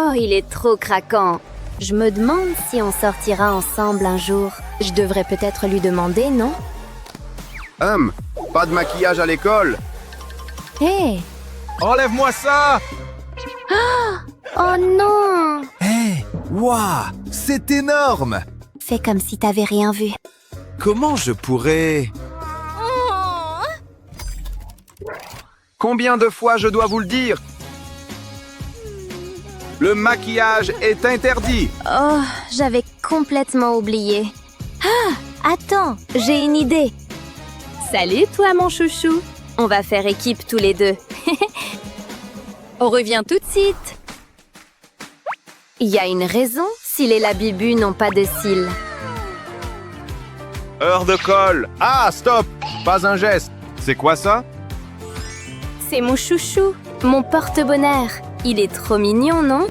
Oh, il est trop craquant. Je me demande si on sortira ensemble un jour. Je devrais peut-être lui demander, non? Pas de maquillage à l'école. Hé! Enlève-moi ça! Oh non! Hé, waouh, c'est énorme! Fais comme si t'avais rien vu. Comment je pourrais... Combien de fois je dois vous le dire? Le maquillage est interdit. Oh, j'avais complètement oublié. Ah! Attends, j'ai une idée. Salut toi, mon chouchou. On va faire équipe tous les deux. On revient tout de suite. Il y a une raison si les labibus n'ont pas de cils. Heure de colle. Ah, stop! Pas un geste. C'est quoi ça? C'est mon chouchou, mon porte-bonheur. Il est trop mignon, non?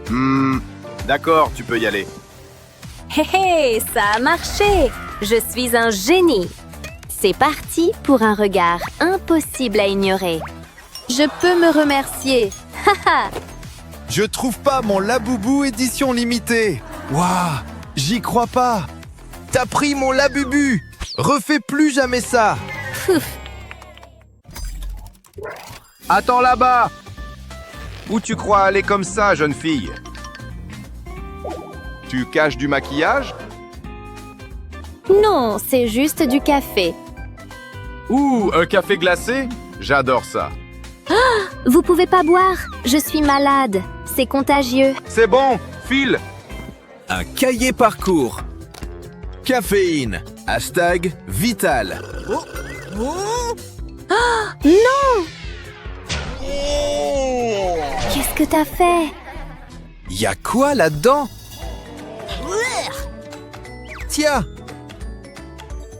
D'accord, tu peux y aller. Hé hé, ça a marché! Je suis un génie! C'est parti pour un regard impossible à ignorer. Je peux me remercier. Haha! Je trouve pas mon Laboubou édition limitée. Waouh, j'y crois pas. T'as pris mon Labubu. Refais plus jamais ça. Attends là-bas! Où tu crois aller comme ça, jeune fille? Tu caches du maquillage? Non, c'est juste du café. Ouh, un café glacé? J'adore ça. Vous pouvez pas boire, je suis malade. C'est contagieux. C'est bon, file! Un cahier parcours. Caféine. Hashtag vital. Non! Qu'est-ce que t'as fait? Y a quoi là-dedans? Tiens,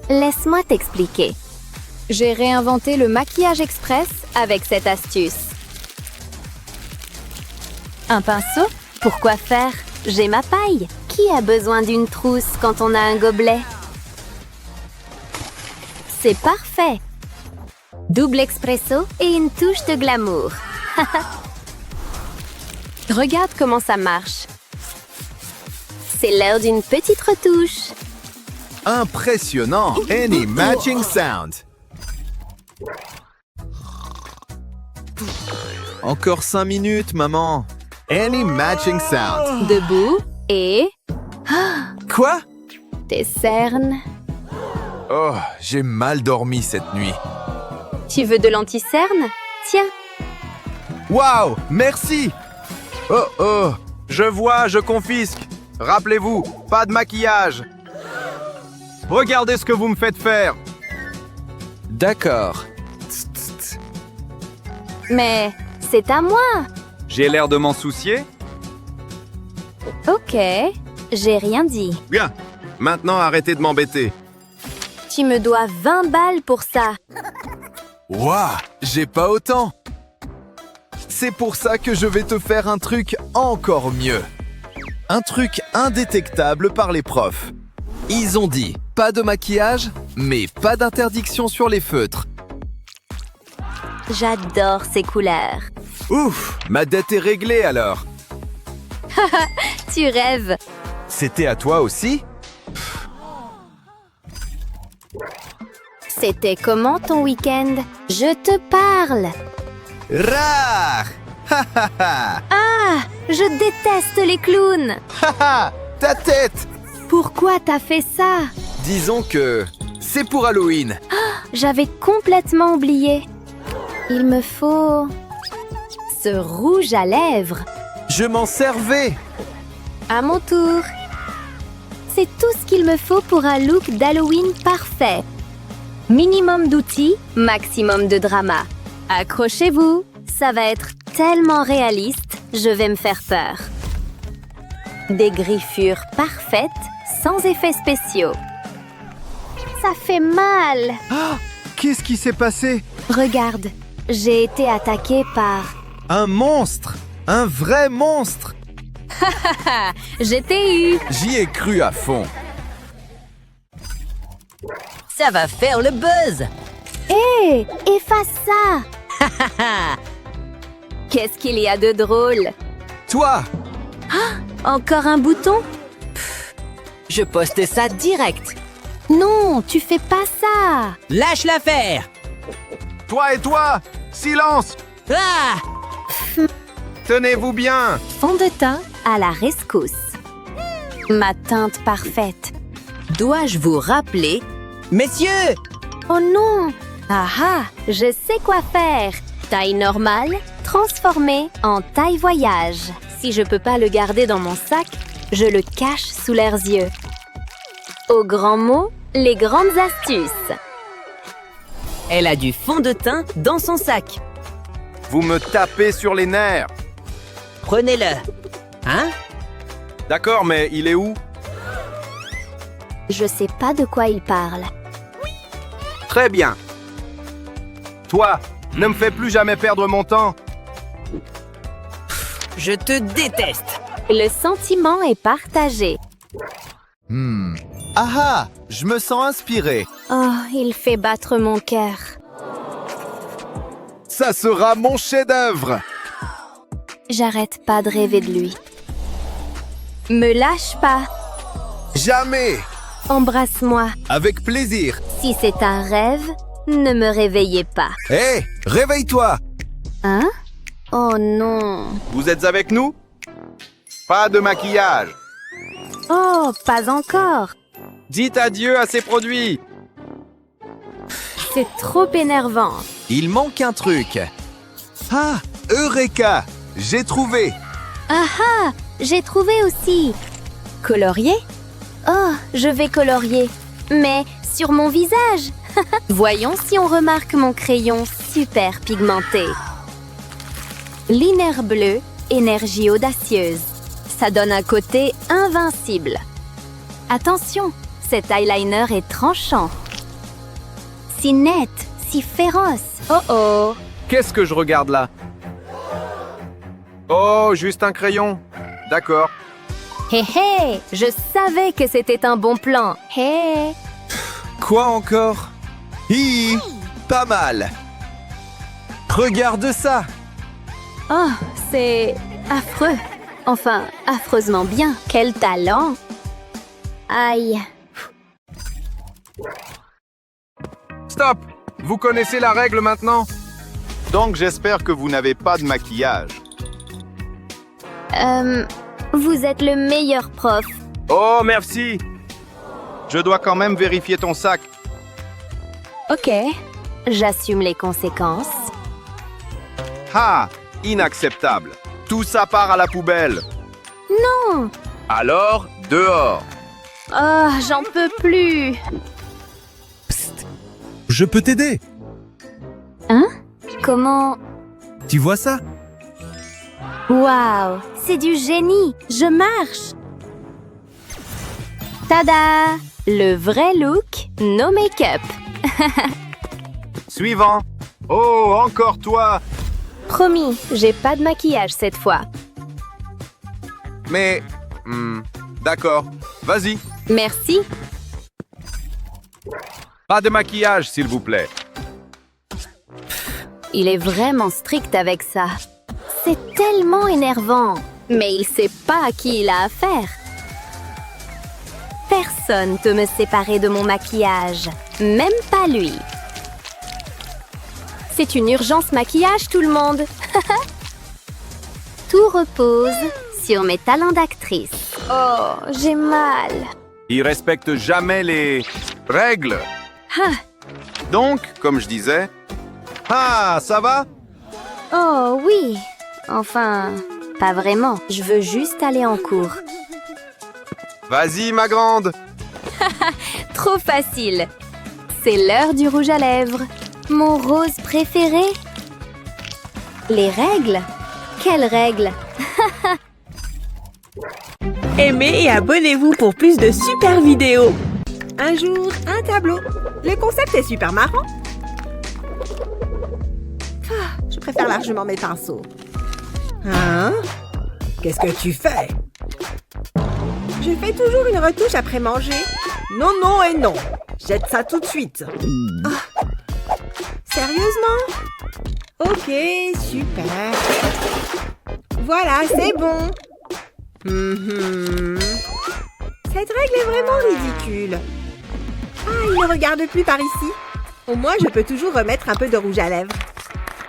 Laisse-moi t'expliquer. J'ai réinventé le maquillage express avec cette astuce. Un pinceau? Pourquoi faire? J'ai ma paille. Qui a besoin d'une trousse quand on a un gobelet? C'est parfait. Double expresso et une touche de glamour. Regarde comment ça marche. C'est l'heure d'une petite retouche. impressionnant. Any matching sound. Encore 5 minutes, maman. Any matching sound. Debout et... Quoi? tes cernes. Oh, j'ai mal dormi cette nuit. Tu veux de l'anti-cerne? Tiens. Waouh, merci. Oh, je vois, je confisque. Rappelez-vous, pas de maquillage. Regardez ce que vous me faites faire. D'accord. Mais c'est à moi. J'ai l'air de m'en soucier? Ok, j'ai rien dit. Bien, maintenant arrêtez de m'embêter. Tu me dois 20 balles pour ça. Waouh, j'ai pas autant. C'est pour ça que je vais te faire un truc encore mieux. Un truc indétectable par les profs. Ils ont dit pas de maquillage, mais pas d'interdiction sur les feutres. J'adore ces couleurs. Ouf, ma dette est réglée alors. Tu rêves. C'était à toi aussi? C'était comment ton week-end? Je te parle. Rare! Ha ha ha! Ah, je déteste les clowns. Ha ha! Ta tête! Pourquoi t'as fait ça? Disons que c'est pour Halloween. J'avais complètement oublié. Il me faut... ce rouge à lèvres. Je m'en servais. À mon tour. C'est tout ce qu'il me faut pour un look d'Halloween parfait. Minimum d'outils, maximum de drama. Accrochez-vous, ça va être tellement réaliste, je vais me faire peur. Des griffures parfaites, sans effets spéciaux. Ça fait mal. Qu'est-ce qui s'est passé? Regarde, j'ai été attaquée par... Un monstre! Un vrai monstre! Je t'ai eu. J'y ai cru à fond. Ça va faire le buzz. Hé, efface ça. Qu'est-ce qu'il y a de drôle? Toi! Encore un bouton? Je poste ça direct. Non, tu fais pas ça. Lâche l'affaire. Toi et toi, silence! Ah! Tenez-vous bien! Fond de teint à la rescousse. Ma teinte parfaite. Dois-je vous rappeler? Messieurs! Oh non! Ah ah, je sais quoi faire. Taille normale, transformée en taille voyage. Si je peux pas le garder dans mon sac, je le cache sous leurs yeux. Aux grands mots, les grandes astuces. Elle a du fond de teint dans son sac. Vous me tapez sur les nerfs! Prenez-le. Hein? D'accord, mais il est où? Je sais pas de quoi il parle. Très bien. Toi, ne me fais plus jamais perdre mon temps. Je te déteste. Le sentiment est partagé. Ah ah, je me sens inspiré. Oh, il fait battre mon cœur. Ça sera mon chef-d'œuvre. J'arrête pas de rêver de lui. Me lâche pas. Jamais. Embrasse-moi. Avec plaisir. Si c'est un rêve, ne me réveillez pas. Hé, réveille-toi. Hein? Oh non. Vous êtes avec nous? Pas de maquillage. Oh, pas encore. Dites adieu à ces produits. C'est trop énervant. Il manque un truc. Ah, Eureka. J'ai trouvé. Ah ah, j'ai trouvé aussi. Colorier? Oh, je vais colorier. Mais sur mon visage. Voyons si on remarque mon crayon super pigmenté. Liner bleu, énergie audacieuse. Ça donne un côté invincible. Attention, cet eyeliner est tranchant. Si net, si féroce. Oh oh. Qu'est-ce que je regarde là? Oh, juste un crayon. D'accord. Hé hé, je savais que c'était un bon plan. Hé. Quoi encore? Hi, pas mal. Regarde ça. Oh, c'est affreux. Enfin, affreusement bien. Quel talent. Aïe. Stop! Vous connaissez la règle maintenant? Donc j'espère que vous n'avez pas de maquillage. Vous êtes le meilleur prof. Oh, merci! Je dois quand même vérifier ton sac. Ok, j'assume les conséquences. Ah! Inacceptable. Tout ça part à la poubelle. Non. Alors, dehors. Oh, j'en peux plus. Je peux t'aider. Hein? Comment? Tu vois ça? Waouh, c'est du génie. Je marche. Tada! Le vrai look, no make-up. Suivant. Oh, encore toi. Promis, j'ai pas de maquillage cette fois. Mais... d'accord. Vas-y. Merci. Pas de maquillage, s'il vous plaît. Il est vraiment strict avec ça. C'est tellement énervant. Mais il sait pas à qui il a affaire. Personne peut me séparer de mon maquillage. Même pas lui. C'est une urgence maquillage, tout le monde. Tout repose sur mes talents d'actrice. Oh, j'ai mal. Il respecte jamais les règles. Ah. Donc, comme je disais... Ah, ça va? Oh oui. Enfin, pas vraiment. Je veux juste aller en cours. Vas-y, ma grande. Trop facile. C'est l'heure du rouge à lèvres. Mon rose préféré. Les règles? Quelles règles? Aimez et abonnez-vous pour plus de super vidéos. Un jour, un tableau. Le concept est super marrant. Je préfère largement mes pinceaux. Hein? Qu'est-ce que tu fais? Je fais toujours une retouche après manger. Non, non et non. Jette ça tout de suite. Ah. Sérieusement? Ok, super. Voilà, c'est bon. Cette règle est vraiment ridicule. Ah, il ne regarde plus par ici. Au moins, je peux toujours remettre un peu de rouge à lèvres.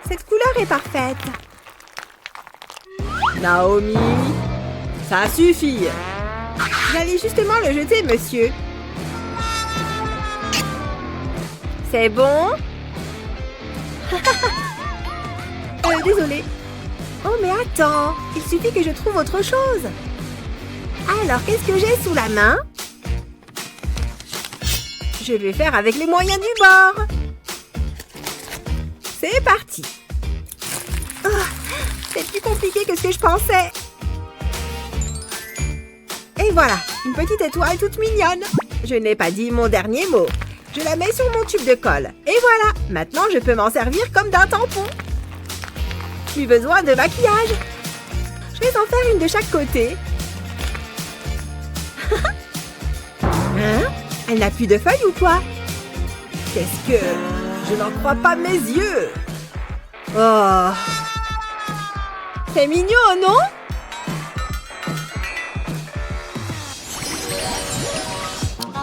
Cette couleur est parfaite. Naomi, ça suffit. J'allais justement le jeter, monsieur. C'est bon? Désolée. Oh, mais attends, il suffit que je trouve autre chose. Alors, qu'est-ce que j'ai sous la main? Je vais faire avec les moyens du bord. C'est parti. Oh, c'est plus compliqué que ce que je pensais. Et voilà, une petite étoile toute mignonne. Je n'ai pas dit mon dernier mot. Je la mets sur mon tube de colle. Et voilà, maintenant je peux m'en servir comme d'un tampon. Plus besoin de maquillage. Je vais en faire une de chaque côté. Hein? Elle n'a plus de feuilles ou quoi? Qu'est-ce que... Je n'en crois pas mes yeux. Oh. C'est mignon, non?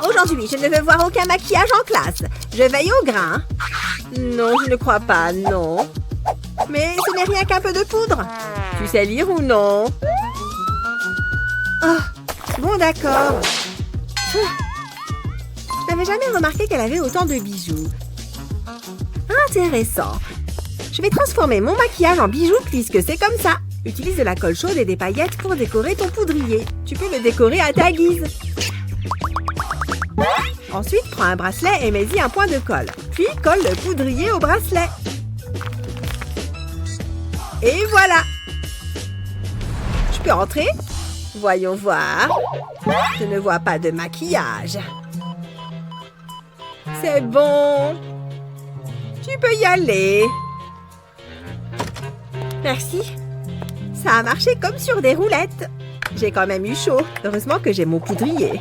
Aujourd'hui, je ne veux voir aucun maquillage en classe. Je veille au grain. Non, je ne crois pas, non. Mais ce n'est rien qu'un peu de poudre. Tu sais lire ou non? Oh, bon, d'accord. Je n'avais jamais remarqué qu'elle avait autant de bijoux. Intéressant. Je vais transformer mon maquillage en bijoux puisque c'est comme ça. Utilise de la colle chaude et des paillettes pour décorer ton poudrier. Tu peux le décorer à ta guise. Ensuite, prends un bracelet et mets-y un point de colle. Puis, colle le poudrier au bracelet. Et voilà! Je peux entrer? Voyons voir. Je ne vois pas de maquillage. C'est bon. Tu peux y aller. Merci. Ça a marché comme sur des roulettes. J'ai quand même eu chaud. Heureusement que j'ai mon poudrier.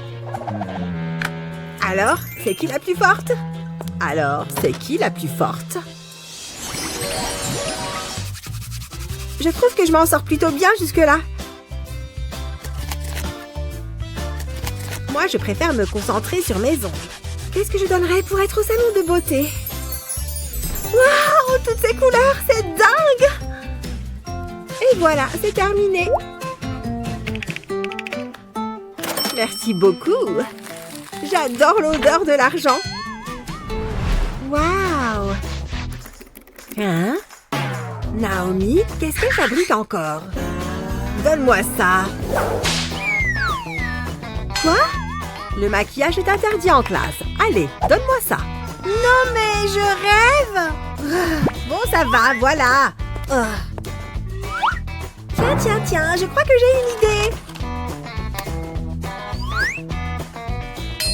Alors, c'est qui la plus forte? Je trouve que je m'en sors plutôt bien jusque-là. Moi, je préfère me concentrer sur mes ongles. Qu'est-ce que je donnerais pour être au salon de beauté? Waouh, toutes ces couleurs, c'est dingue! Et voilà, c'est terminé. Merci beaucoup. J'adore l'odeur de l'argent. Waouh! Hein? Naomi, qu'est-ce qu'elle fabrique encore? Donne-moi ça. Quoi? Le maquillage est interdit en classe. Allez, donne-moi ça. Non mais je rêve! Bon, ça va, voilà. Tiens, je crois que j'ai une idée.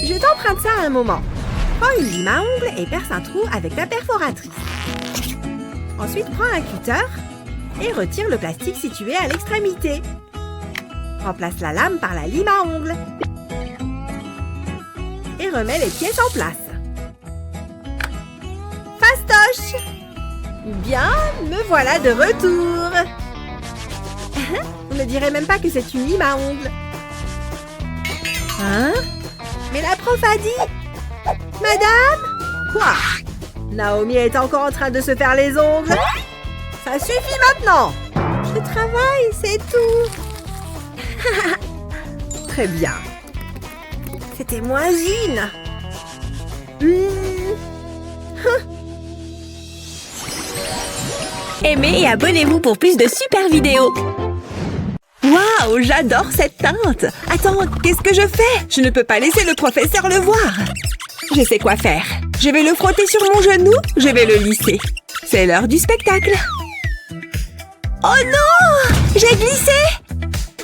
Je t'emprunte ça à un moment. Prends une lime à ongles et perce un trou avec ta perforatrice. Ensuite, prends un cutter et retire le plastique situé à l'extrémité. Remplace la lame par la lime à ongles. Et remets les pièces en place. Fastoche! Bien, me voilà de retour. On ne dirait même pas que c'est une lime à ongles. Hein? Mais la prof a dit... Madame? Quoi? Naomi est encore en train de se faire les ongles. Ça suffit maintenant. Je travaille, c'est tout. Très bien. C'était moins une. Aimez et abonnez-vous pour plus de super vidéos. Waouh, j'adore cette teinte. Attends, qu'est-ce que je fais? Je ne peux pas laisser le professeur le voir. Je sais quoi faire. Je vais le frotter sur mon genou, je vais le lisser. C'est l'heure du spectacle. Oh non! J'ai glissé!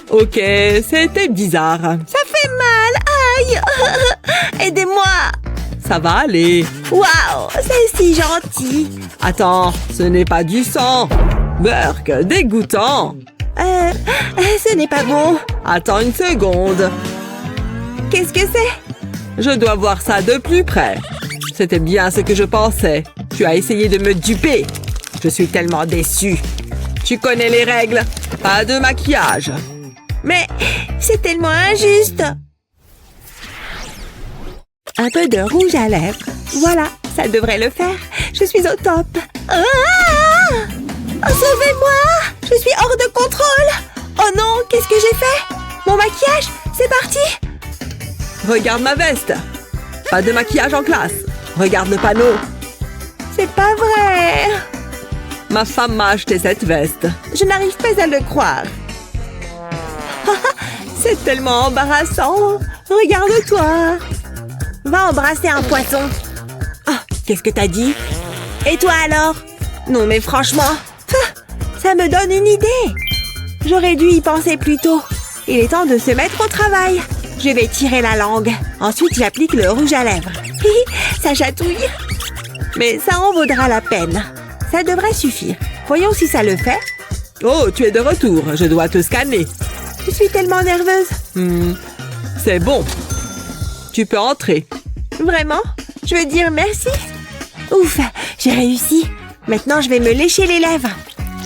Ok, c'était bizarre. Ça fait mal, aïe! Aidez-moi! Ça va aller. Waouh, c'est si gentil. Attends, ce n'est pas du sang. Burk, dégoûtant. Ce n'est pas bon. Attends une seconde. Qu'est-ce que c'est? Je dois voir ça de plus près. C'était bien ce que je pensais. Tu as essayé de me duper. Je suis tellement déçue. Tu connais les règles. Pas de maquillage. Mais c'est tellement injuste. Un peu de rouge à lèvres. Voilà, ça devrait le faire. Je suis au top. Ah! Oh, sauvez-moi! Je suis hors de contrôle. Oh non, qu'est-ce que j'ai fait? Mon maquillage, c'est parti. Regarde ma veste. Pas de maquillage en classe. Regarde le panneau. C'est pas vrai. Ma femme m'a acheté cette veste. Je n'arrive pas à le croire. C'est tellement embarrassant. Regarde-toi. Va embrasser un poisson. Ah, qu'est-ce que t'as dit? Et toi alors? Non mais franchement, ça me donne une idée. J'aurais dû y penser plus tôt. Il est temps de se mettre au travail. Je vais tirer la langue. Ensuite, j'applique le rouge à lèvres. Ça chatouille. Mais ça en vaudra la peine. Ça devrait suffire. Voyons si ça le fait. Oh, tu es de retour. Je dois te scanner. Je suis tellement nerveuse. C'est bon. Tu peux entrer. Vraiment? Je veux dire merci. Ouf, j'ai réussi. Maintenant, je vais me lécher les lèvres.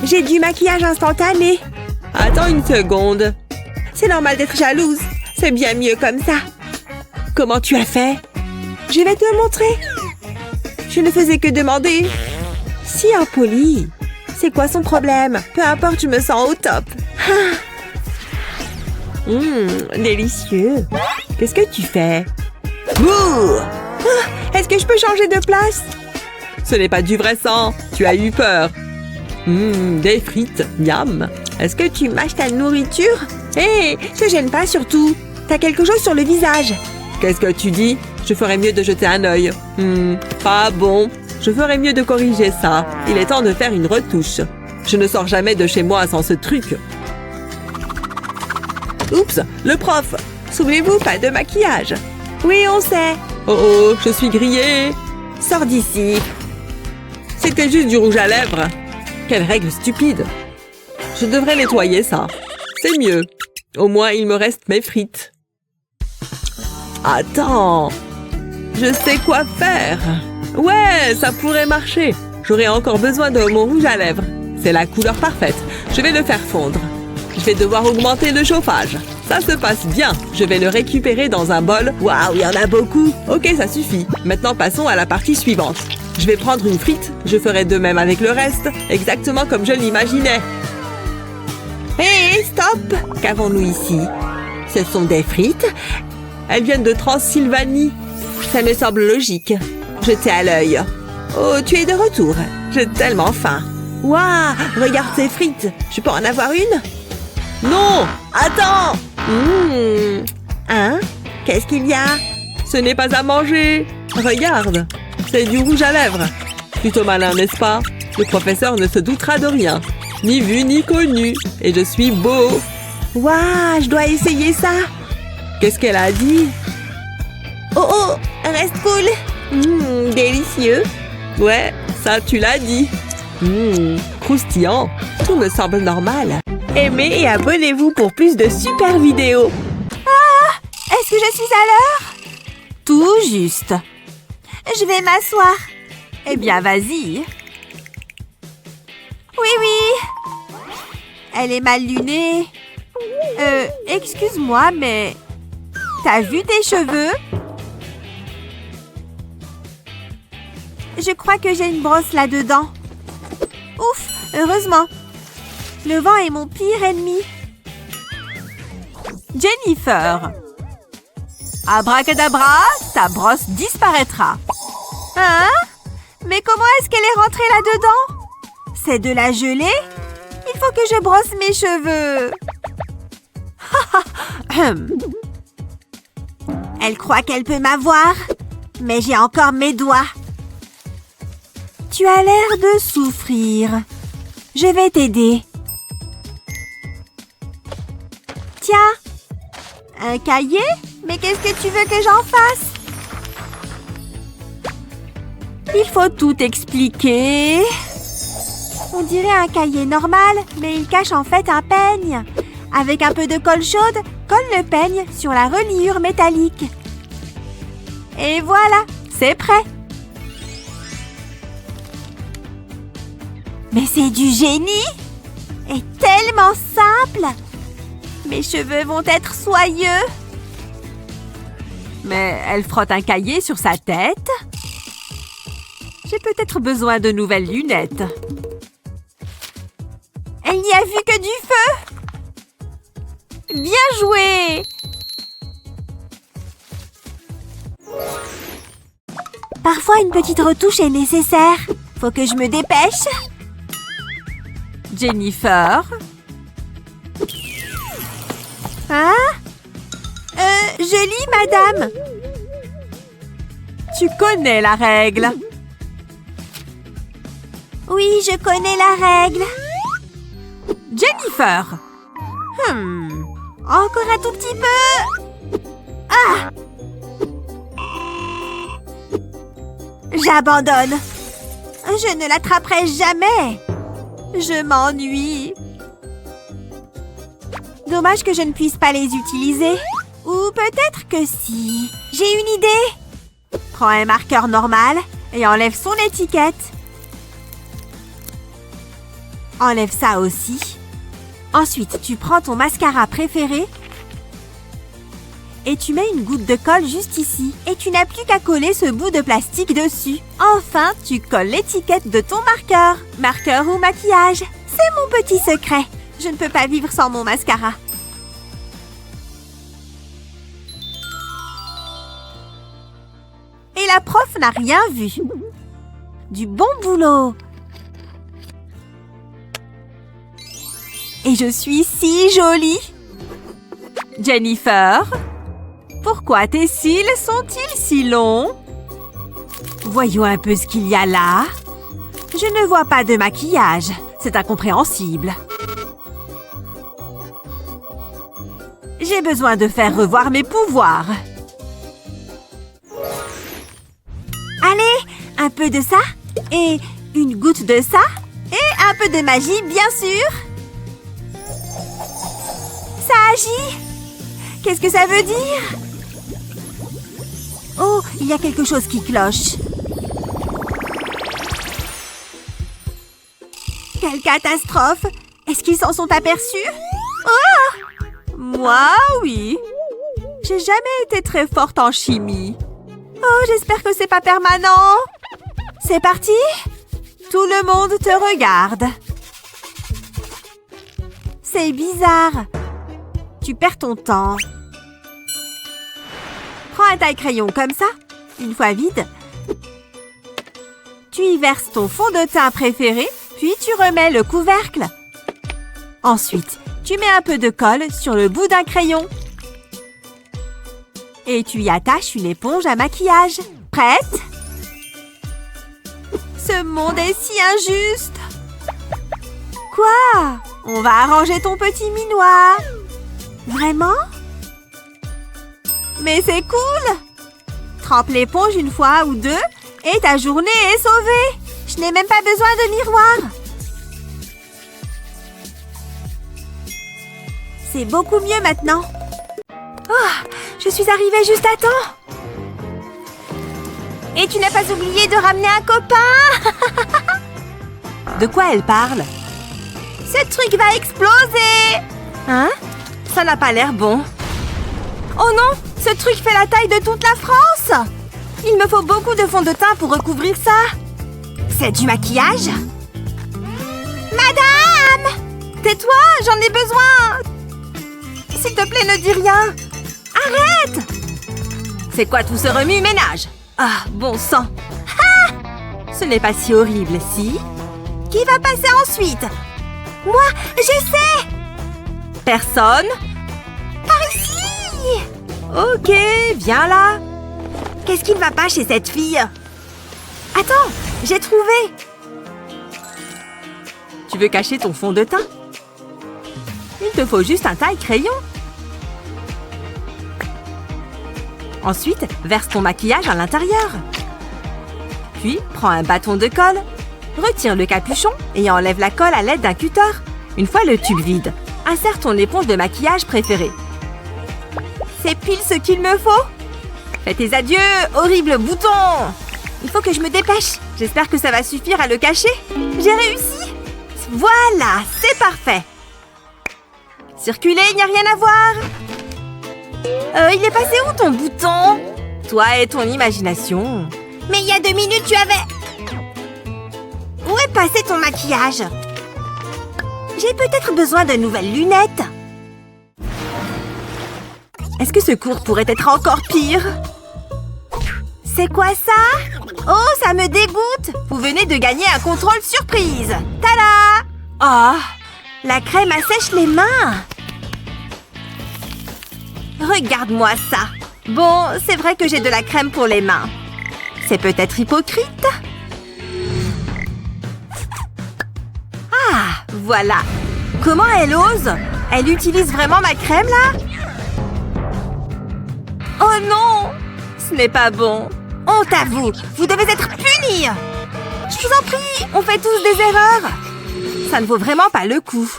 J'ai du maquillage instantané. Attends une seconde. C'est normal d'être jalouse. C'est bien mieux comme ça. Comment tu as fait? Je vais te montrer. Je ne faisais que demander. Si impoli. C'est quoi son problème? Peu importe, je me sens au top. Délicieux. Qu'est-ce que tu fais? Bouh! Est-ce que je peux changer de place? Ce n'est pas du vrai sang. Tu as eu peur. Des frites. Miam. Est-ce que tu mâches ta nourriture? Hé, te gêne pas surtout. T'as quelque chose sur le visage. Qu'est-ce que tu dis? Je ferais mieux de jeter un œil. Pas bon. Je ferais mieux de corriger ça. Il est temps de faire une retouche. Je ne sors jamais de chez moi sans ce truc. Oups, le prof. Souvenez-vous, pas de maquillage. Oui, on sait. Oh, je suis grillée. Sors d'ici. C'était juste du rouge à lèvres. Quelle règle stupide. Je devrais nettoyer ça. C'est mieux. Au moins, il me reste mes frites. Attends. Je sais quoi faire. Ouais, ça pourrait marcher. J'aurai encore besoin de mon rouge à lèvres. C'est la couleur parfaite. Je vais le faire fondre. Je vais devoir augmenter le chauffage. Ça se passe bien. Je vais le récupérer dans un bol. Waouh, il y en a beaucoup. Ok, ça suffit. Maintenant, passons à la partie suivante. Je vais prendre une frite. Je ferai de même avec le reste. Exactement comme je l'imaginais. Hé, stop! Qu'avons-nous ici? Ce sont des frites. Elles viennent de Transylvanie. Ça me semble logique. Jetez à l'œil. Oh, tu es de retour. J'ai tellement faim. Waouh, regarde ces frites. Je peux en avoir une? Non! Attends! Hein? Qu'est-ce qu'il y a? Ce n'est pas à manger. Regarde, c'est du rouge à lèvres. Plutôt malin, n'est-ce pas? Le professeur ne se doutera de rien. Ni vu ni connu. Et je suis beau. Waouh, je dois essayer ça. Qu'est-ce qu'elle a dit? Oh, reste cool. Délicieux. Ouais, ça tu l'as dit. Croustillant. Tout me semble normal. Aimez et abonnez-vous pour plus de super vidéos. Ah, est-ce que je suis à l'heure? Tout juste. Je vais m'asseoir. Eh bien, vas-y. Oui. Elle est mal lunée. Excuse-moi, mais... T'as vu tes cheveux? Je crois que j'ai une brosse là-dedans. Ouf, heureusement. Le vent est mon pire ennemi. Jennifer. Abracadabra, ta brosse disparaîtra. Hein? Mais comment est-ce qu'elle est rentrée là-dedans? C'est de la gelée? Il faut que je brosse mes cheveux. Elle croit qu'elle peut m'avoir, mais j'ai encore mes doigts. Tu as l'air de souffrir. Je vais t'aider. Tiens, un cahier? Mais qu'est-ce que tu veux que j'en fasse? Il faut tout expliquer. On dirait un cahier normal, mais il cache en fait un peigne. Avec un peu de colle chaude, colle le peigne sur la reliure métallique. Et voilà, c'est prêt. Mais c'est du génie! Et tellement simple! Mes cheveux vont être soyeux. Mais elle frotte un cahier sur sa tête. J'ai peut-être besoin de nouvelles lunettes. Elle n'y a vu que du feu. Bien joué! Parfois, une petite retouche est nécessaire. Faut que je me dépêche. Jennifer? Hein? Je lis, madame. Tu connais la règle. Oui, je connais la règle. Jennifer! Encore un tout petit peu. Ah! J'abandonne. Je ne l'attraperai jamais. Je m'ennuie. Dommage que je ne puisse pas les utiliser. Ou peut-être que si. J'ai une idée. Prends un marqueur normal et enlève son étiquette. Enlève ça aussi. Ensuite, tu prends ton mascara préféré et tu mets une goutte de colle juste ici. Et tu n'as plus qu'à coller ce bout de plastique dessus. Enfin, tu colles l'étiquette de ton marqueur. Marqueur ou maquillage, c'est mon petit secret. Je ne peux pas vivre sans mon mascara. Et la prof n'a rien vu. Du bon boulot. Et je suis si jolie. Jennifer, pourquoi tes cils sont-ils si longs? Voyons un peu ce qu'il y a là. Je ne vois pas de maquillage. C'est incompréhensible. J'ai besoin de faire revoir mes pouvoirs. Allez, un peu de ça et une goutte de ça et un peu de magie, bien sûr. Ça agit. Qu'est-ce que ça veut dire? Oh, il y a quelque chose qui cloche. Quelle catastrophe! Est-ce qu'ils s'en sont aperçus? Oh! Moi, oui. J'ai jamais été très forte en chimie. Oh, j'espère que c'est pas permanent. C'est parti? Tout le monde te regarde. C'est bizarre. Tu perds ton temps. Prends un taille-crayon comme ça, une fois vide. Tu y verses ton fond de teint préféré, puis tu remets le couvercle. Ensuite, tu mets un peu de colle sur le bout d'un crayon. Et tu y attaches une éponge à maquillage. Prête? Ce monde est si injuste. Quoi? On va arranger ton petit minois. Vraiment? Mais c'est cool! Trempe l'éponge une fois ou deux et ta journée est sauvée. Je n'ai même pas besoin de miroir. C'est beaucoup mieux maintenant. Oh, je suis arrivée juste à temps. Et tu n'as pas oublié de ramener un copain? De quoi elle parle? Ce truc va exploser! Hein? Ça n'a pas l'air bon. Oh non! Ce truc fait la taille de toute la France! Il me faut beaucoup de fond de teint pour recouvrir ça. C'est du maquillage? Madame! Tais-toi, j'en ai besoin! S'il te plaît, ne dis rien! Arrête! C'est quoi tout ce remue-ménage? Ah, bon sang! Ah! Ce n'est pas si horrible, si? Qui va passer ensuite? Moi, je sais! Personne? Par ici! Ok, viens là. Qu'est-ce qui ne va pas chez cette fille? Attends, j'ai trouvé. Tu veux cacher ton fond de teint? Il te faut juste un taille-crayon. Ensuite, verse ton maquillage à l'intérieur. Puis, prends un bâton de colle, retire le capuchon et enlève la colle à l'aide d'un cutter. Une fois le tube vide, insère ton éponge de maquillage préférée. C'est pile ce qu'il me faut. Fais tes adieux, horrible bouton. Il faut que je me dépêche. J'espère que ça va suffire à le cacher. J'ai réussi. Voilà, c'est parfait. Circuler, il n'y a rien à voir. Il est passé où ton bouton? Toi et ton imagination. Mais il y a 2 minutes, tu avais... Où est passé ton maquillage? J'ai peut-être besoin de nouvelles lunettes. Est-ce que ce cours pourrait être encore pire? C'est quoi ça? Oh, ça me dégoûte! Vous venez de gagner un contrôle surprise! Tada! Oh, la crème assèche les mains! Regarde-moi ça! Bon, c'est vrai que j'ai de la crème pour les mains. C'est peut-être hypocrite? Ah, voilà! Comment elle ose? Elle utilise vraiment ma crème, là? Oh non! Ce n'est pas bon. Honte à vous! Vous devez être punis! Je vous en prie, on fait tous des erreurs! Ça ne vaut vraiment pas le coup.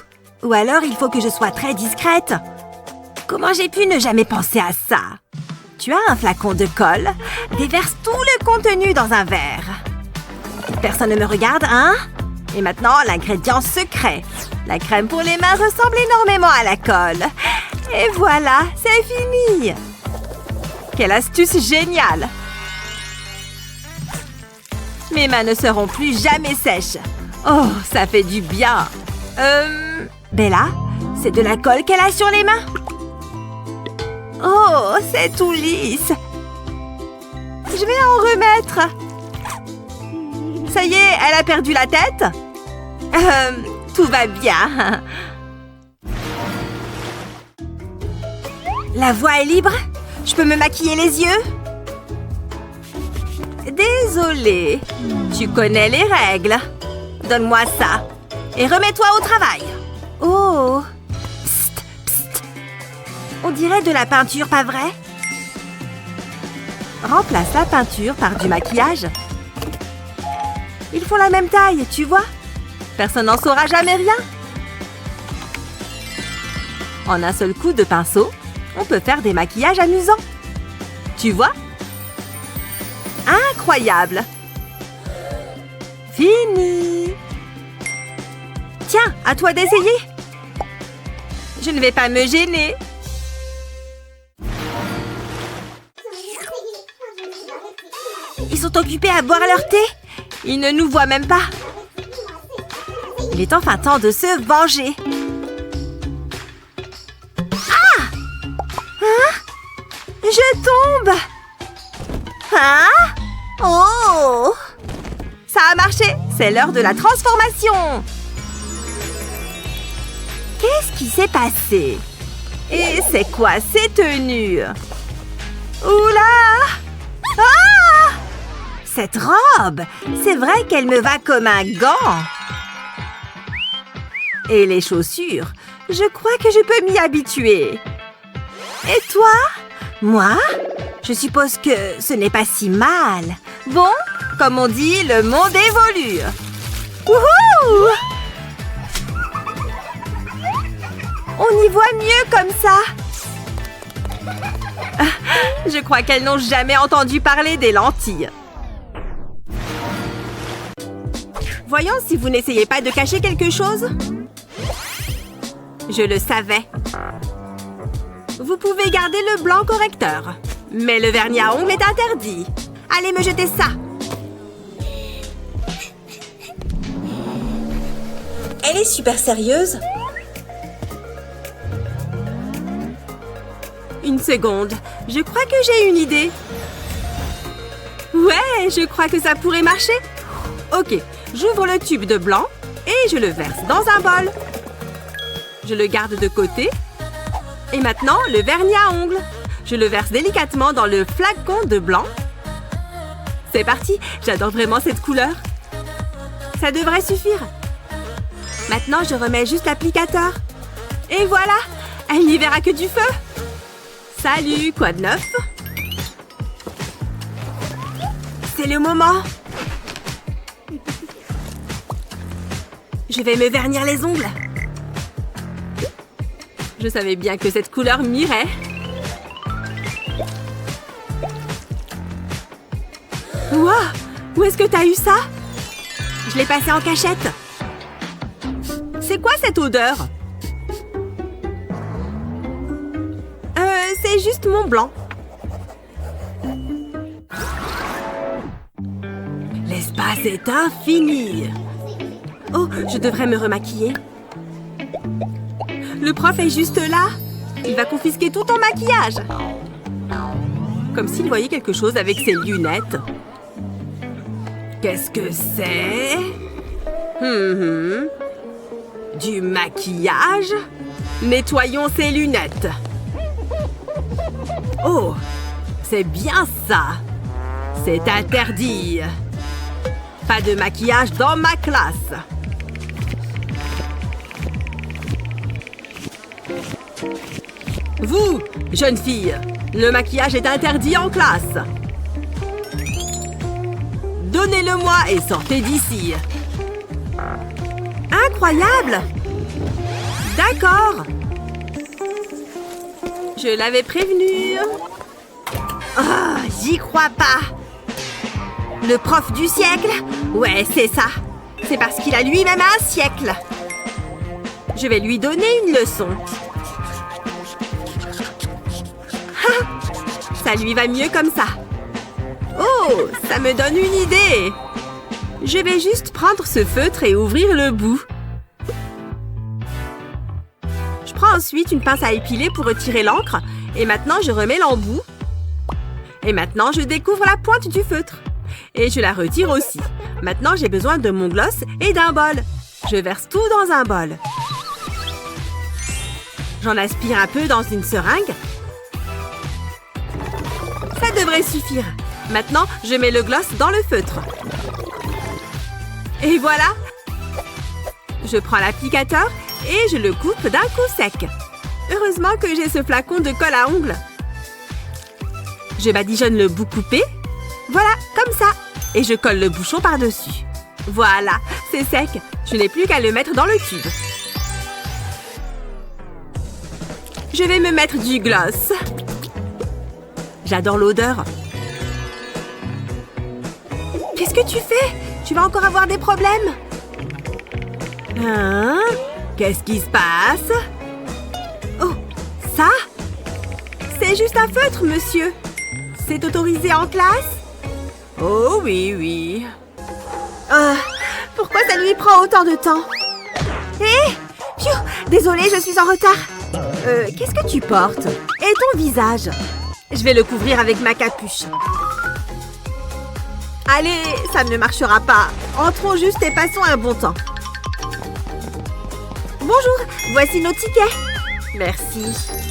Ou alors, il faut que je sois très discrète. Comment j'ai pu ne jamais penser à ça? Tu as un flacon de colle. Déverse tout le contenu dans un verre. Personne ne me regarde, hein? Et maintenant, l'ingrédient secret. La crème pour les mains ressemble énormément à la colle. Et voilà, c'est fini! Quelle astuce géniale! Mes mains ne seront plus jamais sèches. Oh, ça fait du bien. Bella, c'est de la colle qu'elle a sur les mains? Oh, c'est tout lisse. Je vais en remettre. Ça y est, elle a perdu la tête? Tout va bien. La voie est libre? Je peux me maquiller les yeux? Désolée. Tu connais les règles. Donne-moi ça. Et remets-toi au travail. Oh. Psst, psst. On dirait de la peinture, pas vrai? Remplace la peinture par du maquillage. Ils font la même taille, tu vois? Personne n'en saura jamais rien. En un seul coup de pinceau, on peut faire des maquillages amusants. Tu vois? Incroyable! Fini! Tiens, à toi d'essayer! Je ne vais pas me gêner. Ils sont occupés à boire leur thé. Ils ne nous voient même pas. Il est enfin temps de se venger. Ah! Hein? Je tombe! Hein? Oh! Ça a marché! C'est l'heure de la transformation! Qu'est-ce qui s'est passé? Et c'est quoi ces tenues? Oula! Ah! Cette robe! C'est vrai qu'elle me va comme un gant! Et les chaussures? Je crois que je peux m'y habituer. Et toi? Moi? Je suppose que ce n'est pas si mal. Bon, comme on dit, le monde évolue. Wouhou! On y voit mieux comme ça. Je crois qu'elles n'ont jamais entendu parler des lentilles. Voyons si vous n'essayez pas de cacher quelque chose. Je le savais. Vous pouvez garder le blanc correcteur. Mais le vernis à ongles est interdit. Allez me jeter ça. Elle est super sérieuse. Une seconde. Je crois que j'ai une idée. Ouais, je crois que ça pourrait marcher. Ok, j'ouvre le tube de blanc et je le verse dans un bol. Je le garde de côté. Et maintenant, le vernis à ongles. Je le verse délicatement dans le flacon de blanc. C'est parti, j'adore vraiment cette couleur. Ça devrait suffire. Maintenant, je remets juste l'applicateur. Et voilà, elle n'y verra que du feu. Salut, quoi de neuf? C'est le moment. Je vais me vernir les ongles. Je savais bien que cette couleur m'irait. Wow! Où est-ce que t'as eu ça? Je l'ai passé en cachette. C'est quoi cette odeur? C'est juste mon blanc. L'espace est infini. Oh, je devrais me remaquiller. Le prof est juste là. Il va confisquer tout ton maquillage. Comme s'il voyait quelque chose avec ses lunettes. Qu'est-ce que c'est? Du maquillage? Nettoyons ses lunettes. Oh, c'est bien ça. C'est interdit. Pas de maquillage dans ma classe. Vous, jeune fille, le maquillage est interdit en classe. Donnez-le-moi et sortez d'ici. Incroyable! D'accord. Je l'avais prévenu. Ah, j'y crois pas. Le prof du siècle? Ouais, c'est ça. C'est parce qu'il a lui-même un siècle. Je vais lui donner une leçon. Ha! Ça lui va mieux comme ça. Oh, ça me donne une idée. Je vais juste prendre ce feutre et ouvrir le bout. Je prends ensuite une pince à épiler pour retirer l'encre. Et maintenant, je remets l'embout. Et maintenant, je découvre la pointe du feutre. Et je la retire aussi. Maintenant, j'ai besoin de mon gloss et d'un bol. Je verse tout dans un bol. J'en aspire un peu dans une seringue. Ça devrait suffire. Maintenant, je mets le gloss dans le feutre. Et voilà! Je prends l'applicateur et je le coupe d'un coup sec. Heureusement que j'ai ce flacon de colle à ongles. Je badigeonne le bout coupé. Voilà, comme ça. Et je colle le bouchon par-dessus. Voilà, c'est sec. Je n'ai plus qu'à le mettre dans le tube. Je vais me mettre du gloss. J'adore l'odeur. Qu'est-ce que tu fais? Tu vas encore avoir des problèmes. Hein? Qu'est-ce qui se passe? Oh, ça? C'est juste un feutre, monsieur. C'est autorisé en classe? Oh oui, oui. Pourquoi ça lui prend autant de temps? Hé! Désolée, je suis en retard. Qu'est-ce que tu portes? Et ton visage? Je vais le couvrir avec ma capuche. Allez, ça ne marchera pas. Entrons juste et passons un bon temps. Bonjour, voici nos tickets. Merci.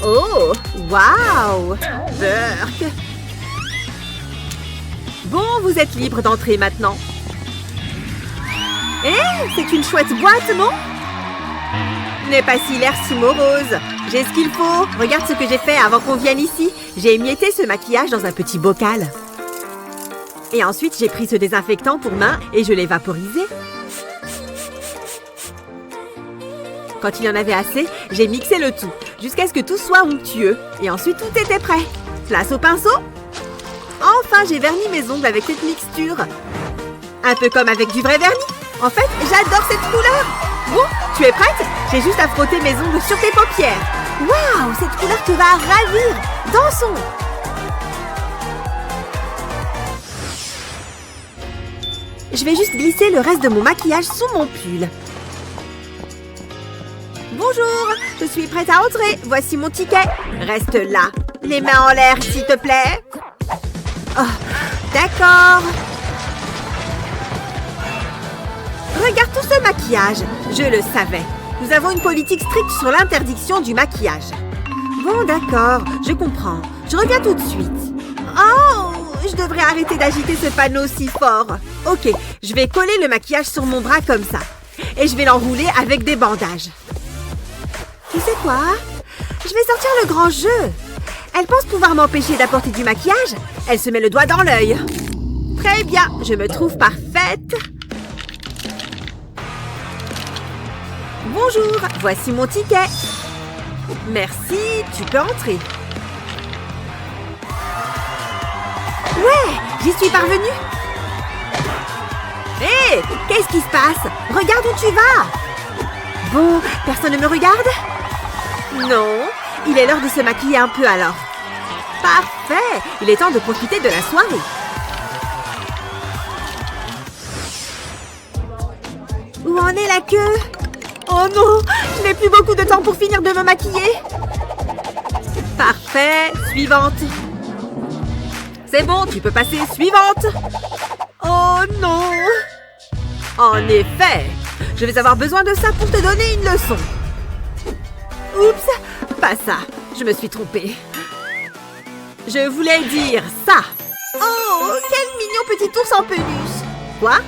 Oh, waouh! Burk. Bon, vous êtes libre d'entrer maintenant. C'est une chouette boîte, non? N'aie pas si l'air si morose. J'ai ce qu'il faut. Regarde ce que j'ai fait avant qu'on vienne ici. J'ai émietté ce maquillage dans un petit bocal. Et ensuite, j'ai pris ce désinfectant pour mains et je l'ai vaporisé. Quand il y en avait assez, j'ai mixé le tout, jusqu'à ce que tout soit onctueux. Et ensuite, tout était prêt. Place au pinceau. Enfin, j'ai verni mes ongles avec cette mixture. Un peu comme avec du vrai vernis. En fait, j'adore cette couleur. Bon, tu es prête? J'ai juste à frotter mes ongles sur tes paupières. Waouh, cette couleur te va ravir. Dansons. Je vais juste glisser le reste de mon maquillage sous mon pull. Bonjour, je suis prête à entrer. Voici mon ticket. Reste là. Les mains en l'air, s'il te plaît. Oh, d'accord. Regarde tout ce maquillage. Je le savais. Nous avons une politique stricte sur l'interdiction du maquillage. Bon, d'accord, je comprends. Je reviens tout de suite. Oh, je devrais arrêter d'agiter ce panneau si fort. Ok, je vais coller le maquillage sur mon bras comme ça. Et je vais l'enrouler avec des bandages. Tu sais quoi? Je vais sortir le grand jeu. Elle pense pouvoir m'empêcher d'apporter du maquillage. Elle se met le doigt dans l'œil. Très bien, je me trouve parfaite. Bonjour, voici mon ticket. Merci, tu peux entrer. Ouais, j'y suis parvenue. Hé, qu'est-ce qui se passe? Regarde où tu vas. Bon, personne ne me regarde? Non, il est l'heure de se maquiller un peu alors. Parfait! Il est temps de profiter de la soirée. Où en est la queue? Oh non! Je n'ai plus beaucoup de temps pour finir de me maquiller. Parfait! Suivante. C'est bon, tu peux passer. Suivante. Oh non! En effet, je vais avoir besoin de ça pour te donner une leçon. Oups, pas ça. Je me suis trompée. Je voulais dire ça. Oh, quel mignon petit ours en peluche. Quoi?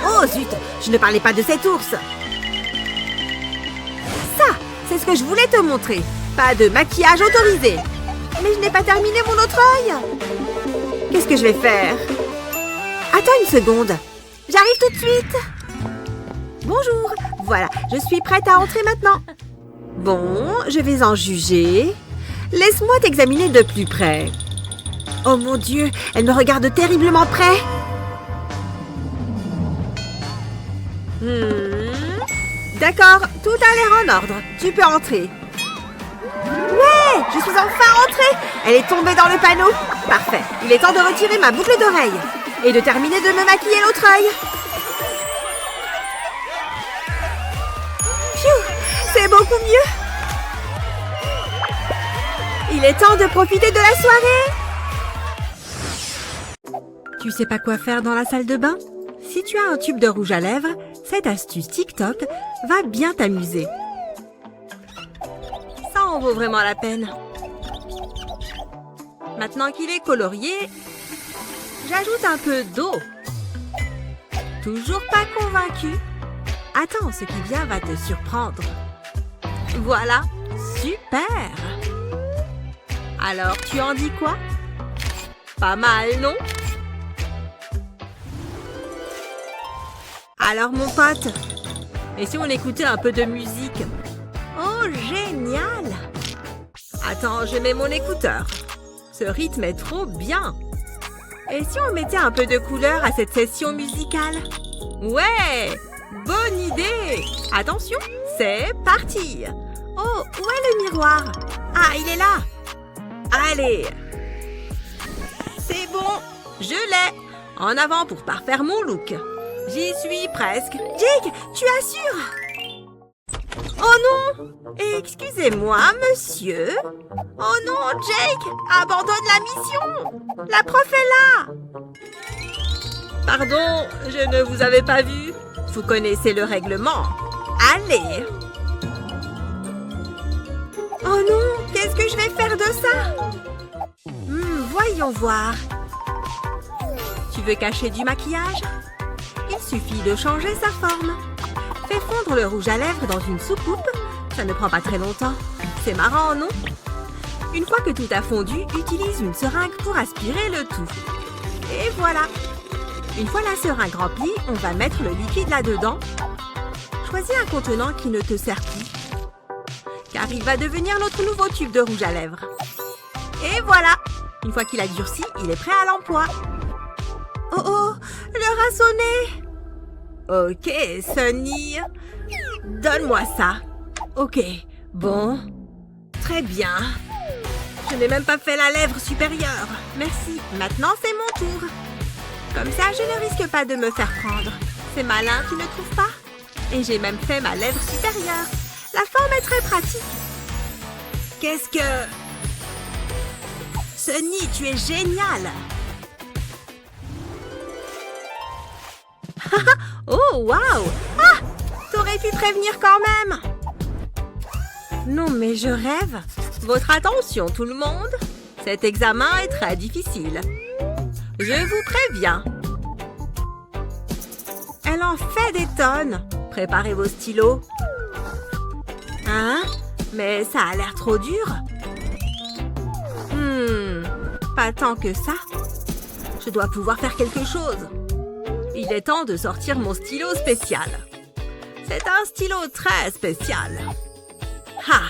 Oh zut, je ne parlais pas de cet ours. Ça, c'est ce que je voulais te montrer. Pas de maquillage autorisé. Mais je n'ai pas terminé mon autre œil. Qu'est-ce que je vais faire? Attends une seconde. J'arrive tout de suite. Bonjour. Voilà, je suis prête à entrer maintenant. Bon, je vais en juger. Laisse-moi t'examiner de plus près. Oh mon Dieu, elle me regarde terriblement près. D'accord, tout a l'air en ordre. Tu peux entrer. Ouais, je suis enfin entrée. Elle est tombée dans le panneau. Parfait, il est temps de retirer ma boucle d'oreille. Et de terminer de me maquiller l'autre œil. Pfiou, c'est beaucoup mieux. Il est temps de profiter de la soirée. Tu sais pas quoi faire dans la salle de bain? Si tu as un tube de rouge à lèvres, cette astuce TikTok va bien t'amuser. Ça en vaut vraiment la peine. Maintenant qu'il est colorié, j'ajoute un peu d'eau. Toujours pas convaincu? Attends, ce qui vient va te surprendre. Voilà, super! Alors, tu en dis quoi? Pas mal, non? Alors, mon pote, et si on écoutait un peu de musique? Oh, génial! Attends, je mets mon écouteur. Ce rythme est trop bien. Et si on mettait un peu de couleur à cette session musicale? Ouais! Bonne idée! Attention, c'est parti! Oh, où est le miroir? Ah, il est là! Allez! C'est bon, je l'ai! En avant pour parfaire mon look. J'y suis presque. Jake, tu assures? Oh non! Excusez-moi, monsieur. Oh non, Jake, abandonne la mission! La prof est là! Pardon, je ne vous avais pas vu. Vous connaissez le règlement. Allez! Oh non, qu'est-ce que je vais faire de ça? Voyons voir. Tu veux cacher du maquillage? Il suffit de changer sa forme. Fais fondre le rouge à lèvres dans une soucoupe. Ça ne prend pas très longtemps. C'est marrant, non? Une fois que tout a fondu, utilise une seringue pour aspirer le tout. Et voilà. Une fois la seringue remplie, on va mettre le liquide là-dedans. Choisis un contenant qui ne te sert plus, car il va devenir notre nouveau tube de rouge à lèvres. Et voilà! Une fois qu'il a durci, il est prêt à l'emploi. Oh oh! L'heure a sonné! Ok, Sunny. Donne-moi ça. Ok, bon. Très bien. Je n'ai même pas fait la lèvre supérieure. Merci. Maintenant, c'est mon tour. Comme ça, je ne risque pas de me faire prendre. C'est malin, tu ne trouves pas? Et j'ai même fait ma lèvre supérieure. La forme est très pratique. Qu'est-ce que... Sunny, tu es géniale. Oh, waouh! Ah! T'aurais pu prévenir quand même. Non, mais je rêve. Votre attention, tout le monde. Cet examen est très difficile. Je vous préviens. Elle en fait des tonnes. Préparez vos stylos. Hein? Mais ça a l'air trop dur. Pas tant que ça. Je dois pouvoir faire quelque chose. Il est temps de sortir mon stylo spécial. C'est un stylo très spécial. Ha!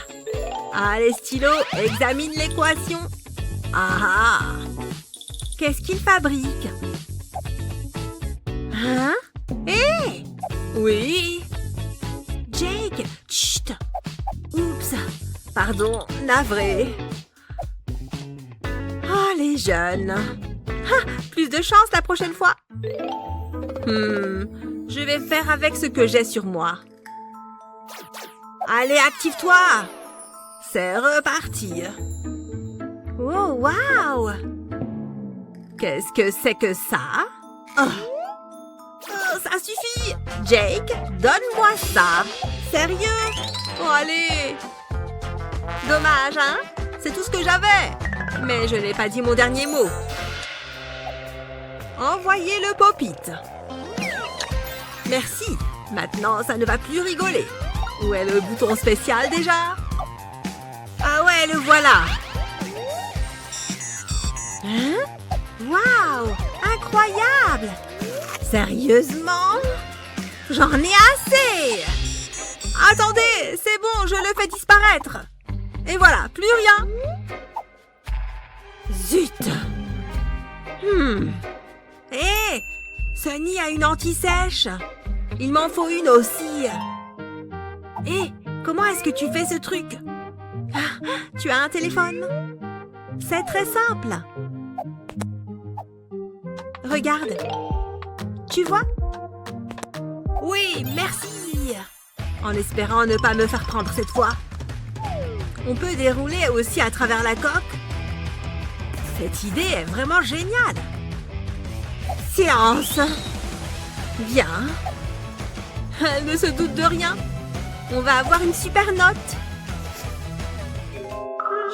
Allez, stylo, examine l'équation. Ah ah! Qu'est-ce qu'il fabrique? Hein? Hé! Oui? Jake! Chut! Oups! Pardon, navré. Ah! si jeune. Ah, plus de chance la prochaine fois. Je vais faire avec ce que j'ai sur moi. Allez, active-toi. C'est reparti. Oh, waouh! Qu'est-ce que c'est que ça? Ça suffit! Jake, donne-moi ça! Sérieux? Oh, allez! Dommage, hein? C'est tout ce que j'avais! Mais je n'ai pas dit mon dernier mot. Envoyez le pop-it. Merci. Maintenant, ça ne va plus rigoler. Où est le bouton spécial déjà? Ah ouais, le voilà! Hein? Waouh! Incroyable! Sérieusement? J'en ai assez! Attendez, c'est bon, je le fais disparaître. Et voilà, plus rien. Zut! Hé! Sunny a une anti-sèche. Il m'en faut une aussi. Hé, comment est-ce que tu fais ce truc? Tu as un téléphone? C'est très simple. Regarde. Tu vois? Oui, merci. En espérant ne pas me faire prendre cette fois. On peut dérouler aussi à travers la coque. Cette idée est vraiment géniale. Silence. Bien. Elle ne se doute de rien. On va avoir une super note.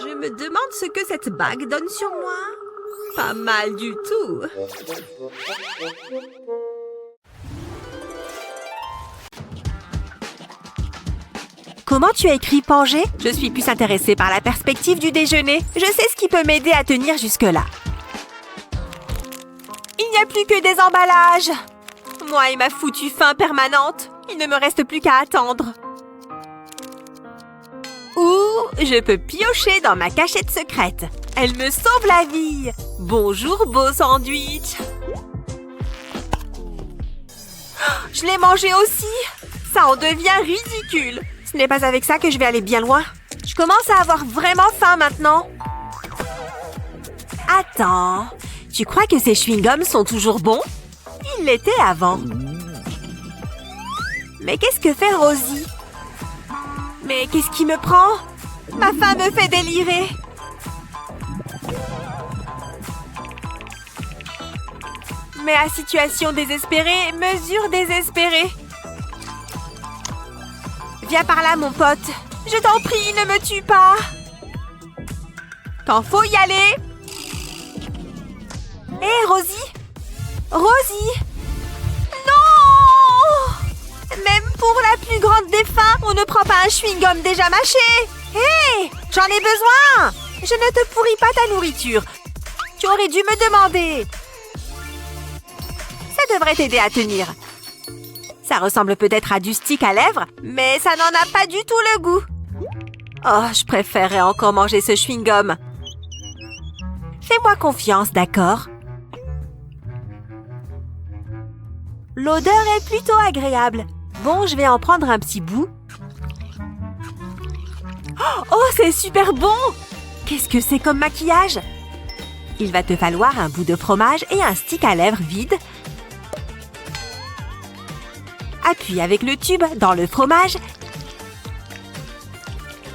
Je me demande ce que cette bague donne sur moi. Pas mal du tout. Comment tu as écrit Pangée? Je suis plus intéressée par la perspective du déjeuner. Je sais ce qui peut m'aider à tenir jusque-là. Il n'y a plus que des emballages. Moi et ma foutue faim permanente. Il ne me reste plus qu'à attendre. Ou je peux piocher dans ma cachette secrète. Elle me sauve la vie. Bonjour, beau sandwich. Je l'ai mangé aussi. Ça en devient ridicule. Ce n'est pas avec ça que je vais aller bien loin. Je commence à avoir vraiment faim maintenant. Attends, tu crois que ces chewing-gums sont toujours bons? Ils l'étaient avant. Mais qu'est-ce que fait Rosie? Mais qu'est-ce qui me prend? Ma faim me fait délirer. Mais à situation désespérée, mesure désespérée. Viens par là, mon pote. Je t'en prie, ne me tue pas. Quand faut y aller. Hé, Rosie? Rosie? Non! Même pour la plus grande des faims, on ne prend pas un chewing-gum déjà mâché. Hé! J'en ai besoin! Je ne te pourris pas ta nourriture. Tu aurais dû me demander. Ça devrait t'aider à tenir. Ça ressemble peut-être à du stick à lèvres, mais ça n'en a pas du tout le goût. Oh, je préférerais encore manger ce chewing-gum. Fais-moi confiance, d'accord? L'odeur est plutôt agréable. Bon, je vais en prendre un petit bout. Oh, c'est super bon! Qu'est-ce que c'est comme maquillage? Il va te falloir un bout de fromage et un stick à lèvres vide. Appuie avec le tube dans le fromage.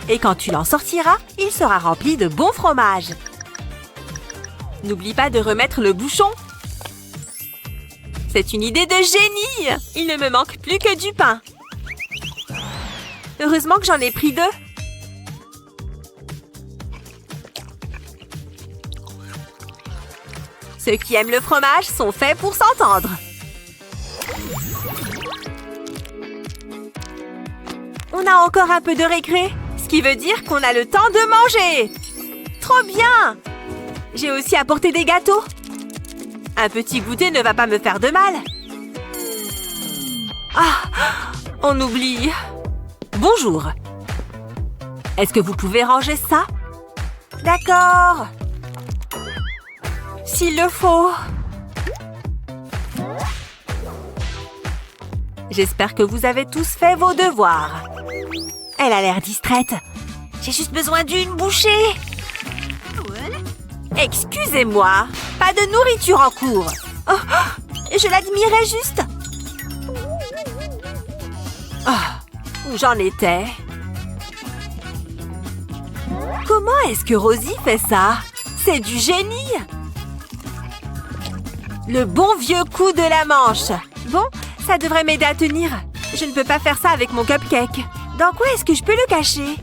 Et quand tu l'en sortiras, il sera rempli de bon fromage. N'oublie pas de remettre le bouchon. C'est une idée de génie! Il ne me manque plus que du pain. Heureusement que j'en ai pris 2. Ceux qui aiment le fromage sont faits pour s'entendre. On a encore un peu de récré, ce qui veut dire qu'on a le temps de manger. Trop bien! J'ai aussi apporté des gâteaux. Un petit goûter ne va pas me faire de mal. Ah, on oublie. Bonjour. Est-ce que vous pouvez ranger ça? D'accord. S'il le faut. J'espère que vous avez tous fait vos devoirs. Elle a l'air distraite. J'ai juste besoin d'une bouchée. Excusez-moi, pas de nourriture en cours. Oh, je l'admirais juste. Oh, où j'en étais? Comment est-ce que Rosie fait ça? C'est du génie! Le bon vieux coup de la manche. Bon, ça devrait m'aider à tenir. Je ne peux pas faire ça avec mon cupcake. Dans quoi est-ce que je peux le cacher?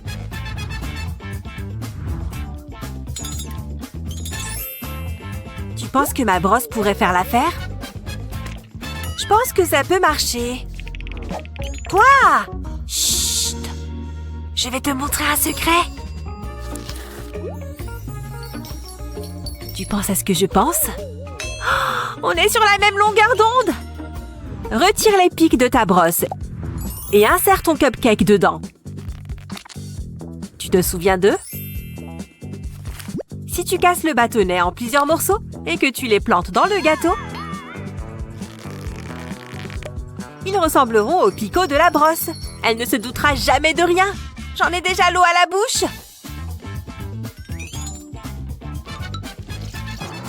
Tu penses que ma brosse pourrait faire l'affaire? Je pense que ça peut marcher. Quoi? Chut! Je vais te montrer un secret. Tu penses à ce que je pense? Oh, on est sur la même longueur d'onde! Retire les pics de ta brosse et insère ton cupcake dedans. Tu te souviens d'eux? Si tu casses le bâtonnet en plusieurs morceaux et que tu les plantes dans le gâteau, ils ressembleront aux picots de la brosse. Elle ne se doutera jamais de rien. J'en ai déjà l'eau à la bouche.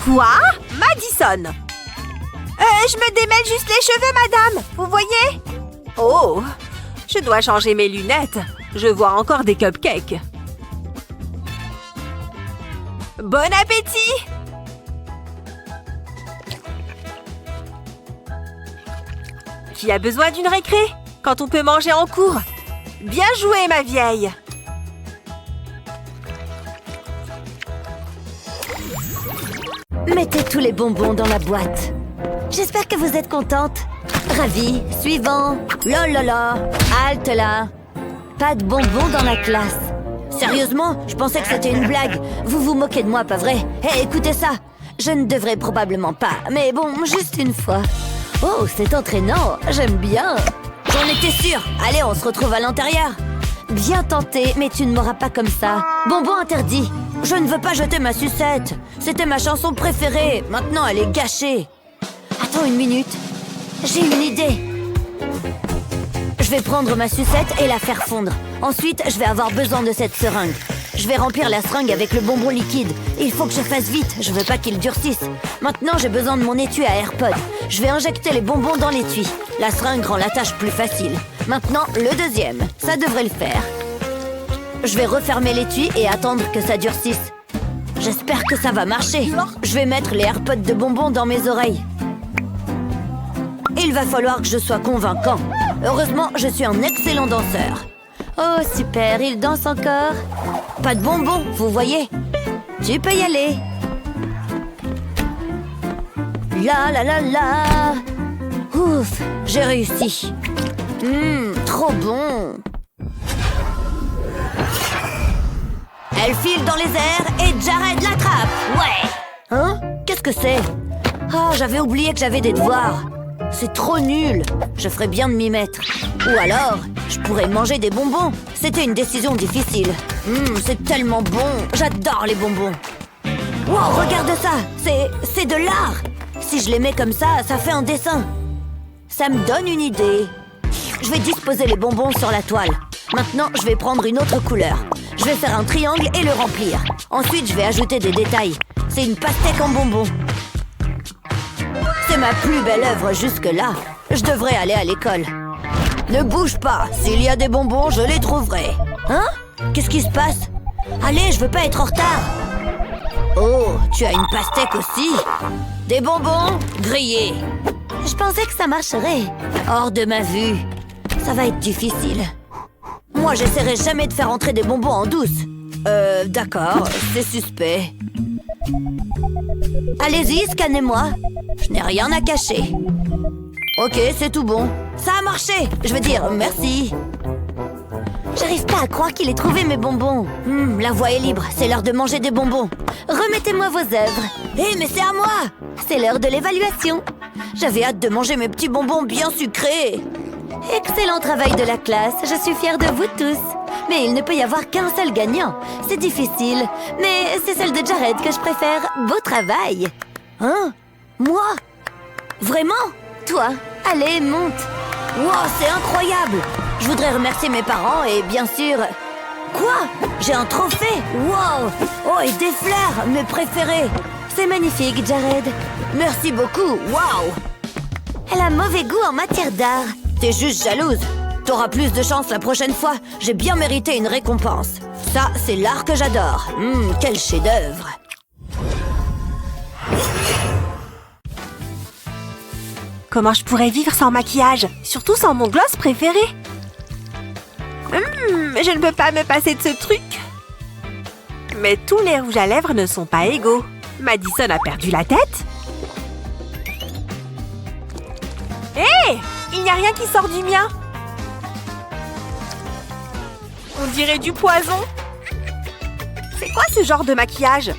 Quoi? Madison! Je me démêle juste les cheveux, madame. Vous voyez? Oh! Je dois changer mes lunettes. Je vois encore des cupcakes. Bon appétit! Qui a besoin d'une récré quand on peut manger en cours? Bien joué, ma vieille! Mettez tous les bonbons dans la boîte. J'espère que vous êtes contente. Ravie. Suivant. Lolala. Halte là. Pas de bonbons dans la classe. Sérieusement, je pensais que c'était une blague. Vous vous moquez de moi, pas vrai? Hé, écoutez ça. Je ne devrais probablement pas, mais bon, juste une fois. Oh, c'est entraînant. J'aime bien. J'en étais sûre. Allez, on se retrouve à l'intérieur. Bien tenté, mais tu ne m'auras pas comme ça. Bonbon interdit. Je ne veux pas jeter ma sucette. C'était ma chanson préférée. Maintenant, elle est gâchée. Attends une minute. J'ai une idée. Je vais prendre ma sucette et la faire fondre. Ensuite, je vais avoir besoin de cette seringue. Je vais remplir la seringue avec le bonbon liquide. Il faut que je fasse vite, je veux pas qu'il durcisse. Maintenant, j'ai besoin de mon étui à AirPod. Je vais injecter les bonbons dans l'étui. La seringue rend la tâche plus facile. Maintenant, le deuxième. Ça devrait le faire. Je vais refermer l'étui et attendre que ça durcisse. J'espère que ça va marcher. Je vais mettre les AirPods de bonbons dans mes oreilles. Il va falloir que je sois convaincant. Heureusement, je suis un excellent danseur. Oh, super, il danse encore. Pas de bonbons, vous voyez. Tu peux y aller. La la la la. Ouf, j'ai réussi. Trop bon. Elle file dans les airs et Jared l'attrape. Ouais. Hein? Qu'est-ce que c'est? Ah, j'avais oublié que j'avais des devoirs. C'est trop nul. Je ferais bien de m'y mettre. Ou alors, je pourrais manger des bonbons. C'était une décision difficile. C'est tellement bon. J'adore les bonbons. Wow, regarde ça. C'est de l'art. Si je les mets comme ça, ça fait un dessin. Ça me donne une idée. Je vais disposer les bonbons sur la toile. Maintenant, je vais prendre une autre couleur. Je vais faire un triangle et le remplir. Ensuite, je vais ajouter des détails. C'est une pastèque en bonbons. C'est ma plus belle œuvre jusque-là. Je devrais aller à l'école. Ne bouge pas. S'il y a des bonbons, je les trouverai. Hein? Qu'est-ce qui se passe? Allez, je veux pas être en retard. Oh, tu as une pastèque aussi? Des bonbons grillés. Je pensais que ça marcherait. Hors de ma vue. Ça va être difficile. Moi, j'essaierai jamais de faire entrer des bonbons en douce. D'accord, c'est suspect. Allez-y, scannez-moi. Je n'ai rien à cacher. Ok, c'est tout bon. Ça a marché. Je veux dire, merci. J'arrive pas à croire qu'il ait trouvé mes bonbons. La voie est libre, c'est l'heure de manger des bonbons. Remettez-moi vos œuvres. Hé, mais c'est à moi. C'est l'heure de l'évaluation. J'avais hâte de manger mes petits bonbons bien sucrés. Excellent travail de la classe, je suis fière de vous tous. Mais il ne peut y avoir qu'un seul gagnant. C'est difficile, mais c'est celle de Jared que je préfère. Beau travail. Hein? Moi? Vraiment? Toi? Allez, monte. Wow, c'est incroyable. Je voudrais remercier mes parents et bien sûr... Quoi? J'ai un trophée! Wow! Oh, et des fleurs, mes préférés! C'est magnifique, Jared. Merci beaucoup, wow! Elle a mauvais goût en matière d'art. T'es juste jalouse. T'auras plus de chance la prochaine fois. J'ai bien mérité une récompense. Ça, c'est l'art que j'adore. Quel chef-d'œuvre! Comment je pourrais vivre sans maquillage? Surtout sans mon gloss préféré. Je ne peux pas me passer de ce truc. Mais tous les rouges à lèvres ne sont pas égaux. Madison a perdu la tête. Hé! Il n'y a rien qui sort du mien. On dirait du poison. C'est quoi ce genre de maquillage?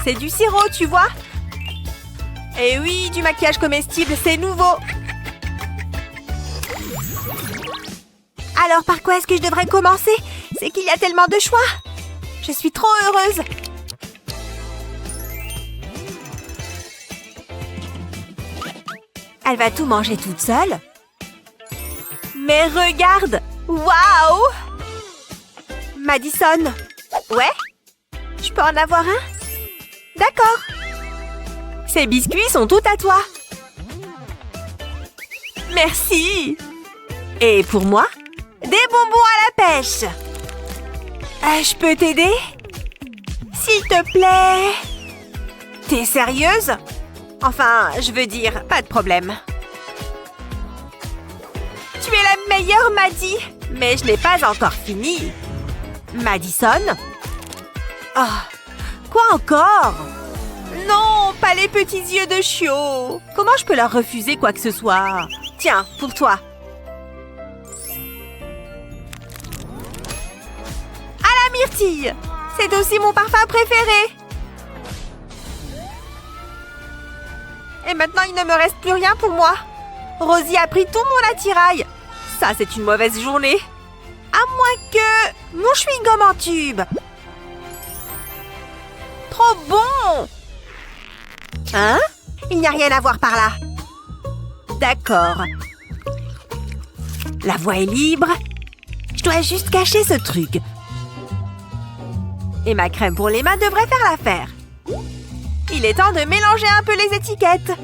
C'est du sirop, tu vois? Eh oui, du maquillage comestible, c'est nouveau. Alors, par quoi est-ce que je devrais commencer? C'est qu'il y a tellement de choix. Je suis trop heureuse. Elle va tout manger toute seule. Mais regarde! Waouh! Madison. Ouais? Je peux en avoir un? D'accord. Ces biscuits sont tout à toi. Merci. Et pour moi, des bonbons à la pêche. Je peux t'aider? S'il te plaît. T'es sérieuse? Enfin, je veux dire, pas de problème. Tu es la meilleure, Maddie. Mais je n'ai pas encore fini. Madison? Oh, quoi encore? Non, pas les petits yeux de chiot. Comment je peux leur refuser quoi que ce soit? Tiens, pour toi. À la myrtille. C'est aussi mon parfum préféré. Et maintenant, il ne me reste plus rien pour moi. Rosie a pris tout mon attirail. Ça, c'est une mauvaise journée. À moins que... mon chewing-gum en tube. Trop bon! Hein? Il n'y a rien à voir par là. D'accord. La voie est libre. Je dois juste cacher ce truc. Et ma crème pour les mains devrait faire l'affaire. Il est temps de mélanger un peu les étiquettes.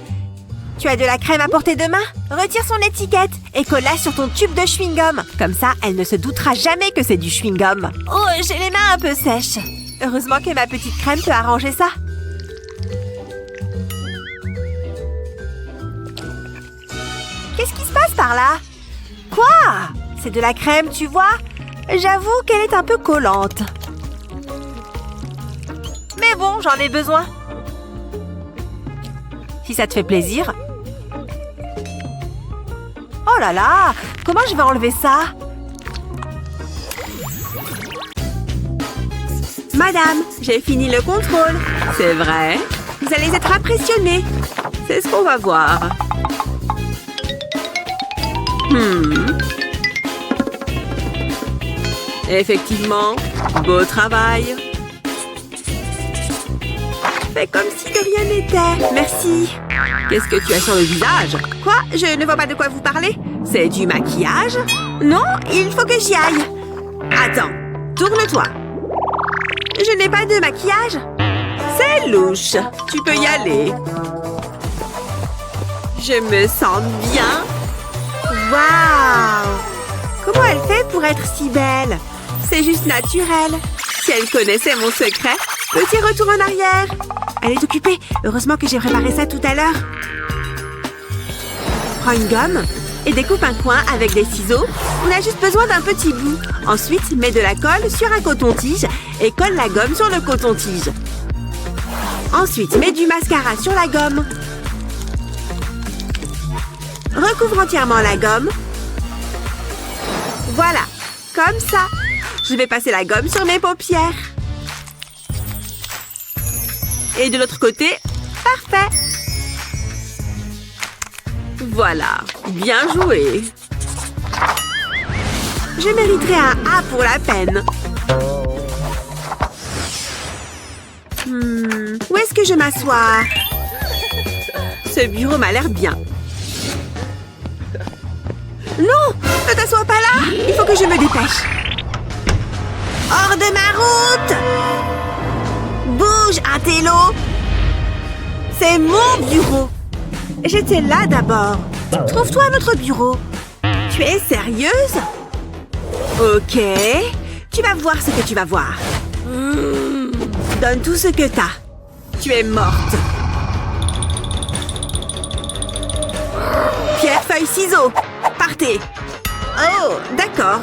Tu as de la crème à portée de main? Retire son étiquette et colle-la sur ton tube de chewing-gum. Comme ça, elle ne se doutera jamais que c'est du chewing-gum. Oh, j'ai les mains un peu sèches. Heureusement que ma petite crème peut arranger ça. Qu'est-ce qui se passe par là? Quoi? C'est de la crème, tu vois? J'avoue qu'elle est un peu collante. Mais bon, j'en ai besoin. Si ça te fait plaisir. Oh là là! Comment je vais enlever ça? Madame, j'ai fini le contrôle. C'est vrai? Vous allez être impressionnée. C'est ce qu'on va voir. Effectivement, beau travail. Fais comme si de rien n'était. Merci. Qu'est-ce que tu as sur le visage? Quoi? Je ne vois pas de quoi vous parlez. C'est du maquillage? Non, il faut que j'y aille. Attends, tourne-toi. Je n'ai pas de maquillage. C'est louche. Tu peux y aller. Je me sens bien. Waouh! Comment elle fait pour être si belle? C'est juste naturel. Si elle connaissait mon secret. Petit retour en arrière. Elle est occupée. Heureusement que j'ai préparé ça tout à l'heure. Prends une gomme et découpe un coin avec des ciseaux. On a juste besoin d'un petit bout. Ensuite, mets de la colle sur un coton-tige et colle la gomme sur le coton-tige. Ensuite, mets du mascara sur la gomme. Recouvre entièrement la gomme. Voilà, comme ça. Je vais passer la gomme sur mes paupières. Et de l'autre côté, parfait. Voilà, bien joué. Je mériterais un A pour la peine. Où est-ce que je m'assois? Ce bureau m'a l'air bien. Non! Ne t'assois pas là! Il faut que je me dépêche. Hors de ma route! Bouge, Intello! C'est mon bureau! J'étais là d'abord. Trouve-toi un autre bureau. Tu es sérieuse? Ok. Tu vas voir ce que tu vas voir. Donne tout ce que t'as. Tu es morte. Pierre, feuille, ciseaux. Partez. Oh, d'accord.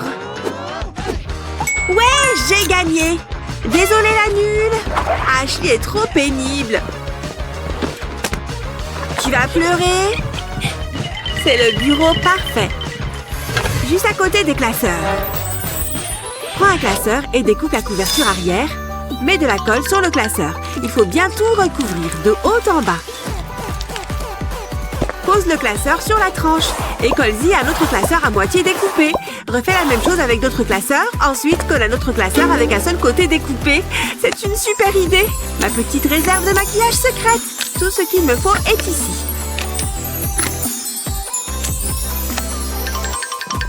Ouais, j'ai gagné. Désolée la nulle. Ashley est trop pénible. Tu vas pleurer? C'est le bureau parfait. Juste à côté des classeurs. Prends un classeur et découpe la couverture arrière. Mets de la colle sur le classeur. Il faut bien tout recouvrir, de haut en bas. Pose le classeur sur la tranche et colle-y un autre classeur à moitié découpé. Refais la même chose avec d'autres classeurs. Ensuite, colle un autre classeur avec un seul côté découpé. C'est une super idée. Ma petite réserve de maquillage secrète. Tout ce qu'il me faut est ici.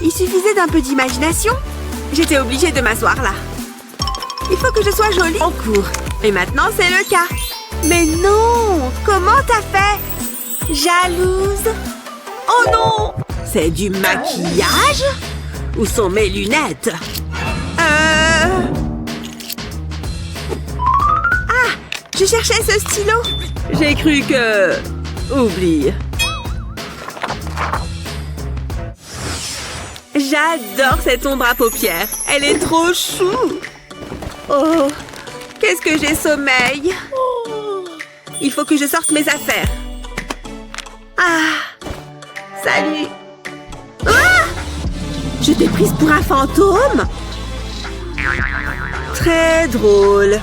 Il suffisait d'un peu d'imagination. J'étais obligée de m'asseoir là. Il faut que je sois jolie en cours. Et maintenant, c'est le cas. Mais non! Comment t'as fait? Jalouse? Oh non! C'est du maquillage? Où sont mes lunettes? Ah! Je cherchais ce stylo. J'ai cru que... Oublie. J'adore cette ombre à paupières. Elle est trop chou. Oh, qu'est-ce que j'ai sommeil. Il faut que je sorte mes affaires. Ah, salut. Ah! Je t'ai prise pour un fantôme? Très drôle.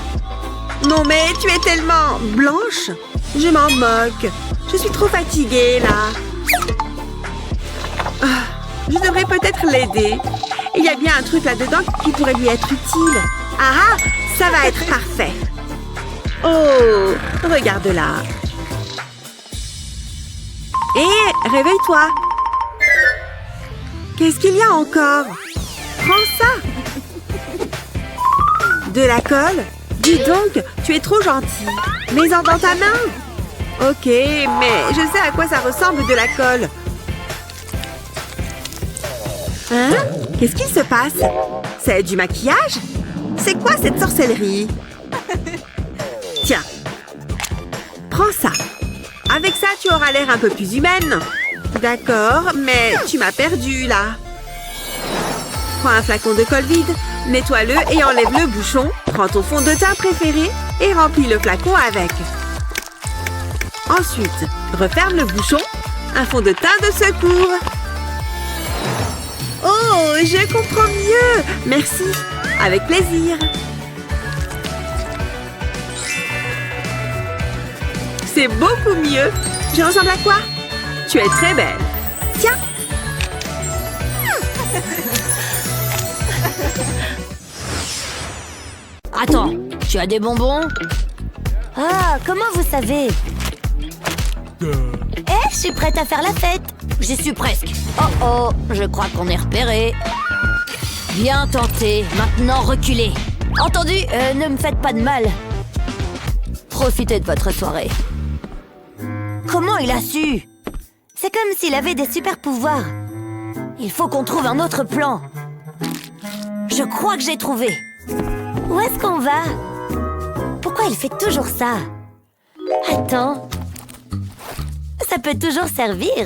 Non mais tu es tellement blanche. Je m'en moque. Je suis trop fatiguée là. Ah, je devrais peut-être l'aider. Il y a bien un truc là-dedans qui pourrait lui être utile. Ah, ça va être parfait. Oh, regarde là. Et réveille-toi. Qu'est-ce qu'il y a encore? Prends ça. De la colle? Dis donc, tu es trop gentil. Mets-en dans ta main. Ok, mais je sais à quoi ça ressemble de la colle. Hein? Qu'est-ce qu'il se passe? C'est du maquillage? C'est quoi cette sorcellerie? Tiens. Prends ça. Avec ça, tu auras l'air un peu plus humaine. D'accord, mais tu m'as perdue, là. Prends un flacon de colle vide, nettoie-le et enlève le bouchon. Prends ton fond de teint préféré et remplis le flacon avec. Ensuite, referme le bouchon. Un fond de teint de secours. Oh, je comprends mieux. Merci. Avec plaisir. C'est beaucoup mieux. Je ressemble à quoi? Tu es très belle. Tiens. Attends, tu as des bonbons? Ah, comment vous savez? Je suis prête à faire la fête. J'y suis presque. Oh, je crois qu'on est repéré. Bien tenté, maintenant reculez. Entendu, ne me faites pas de mal. Profitez de votre soirée. Comment il a su? C'est comme s'il avait des super pouvoirs. Il faut qu'on trouve un autre plan. Je crois que j'ai trouvé. Où est-ce qu'on va? Pourquoi il fait toujours ça? Attends. Ça peut toujours servir.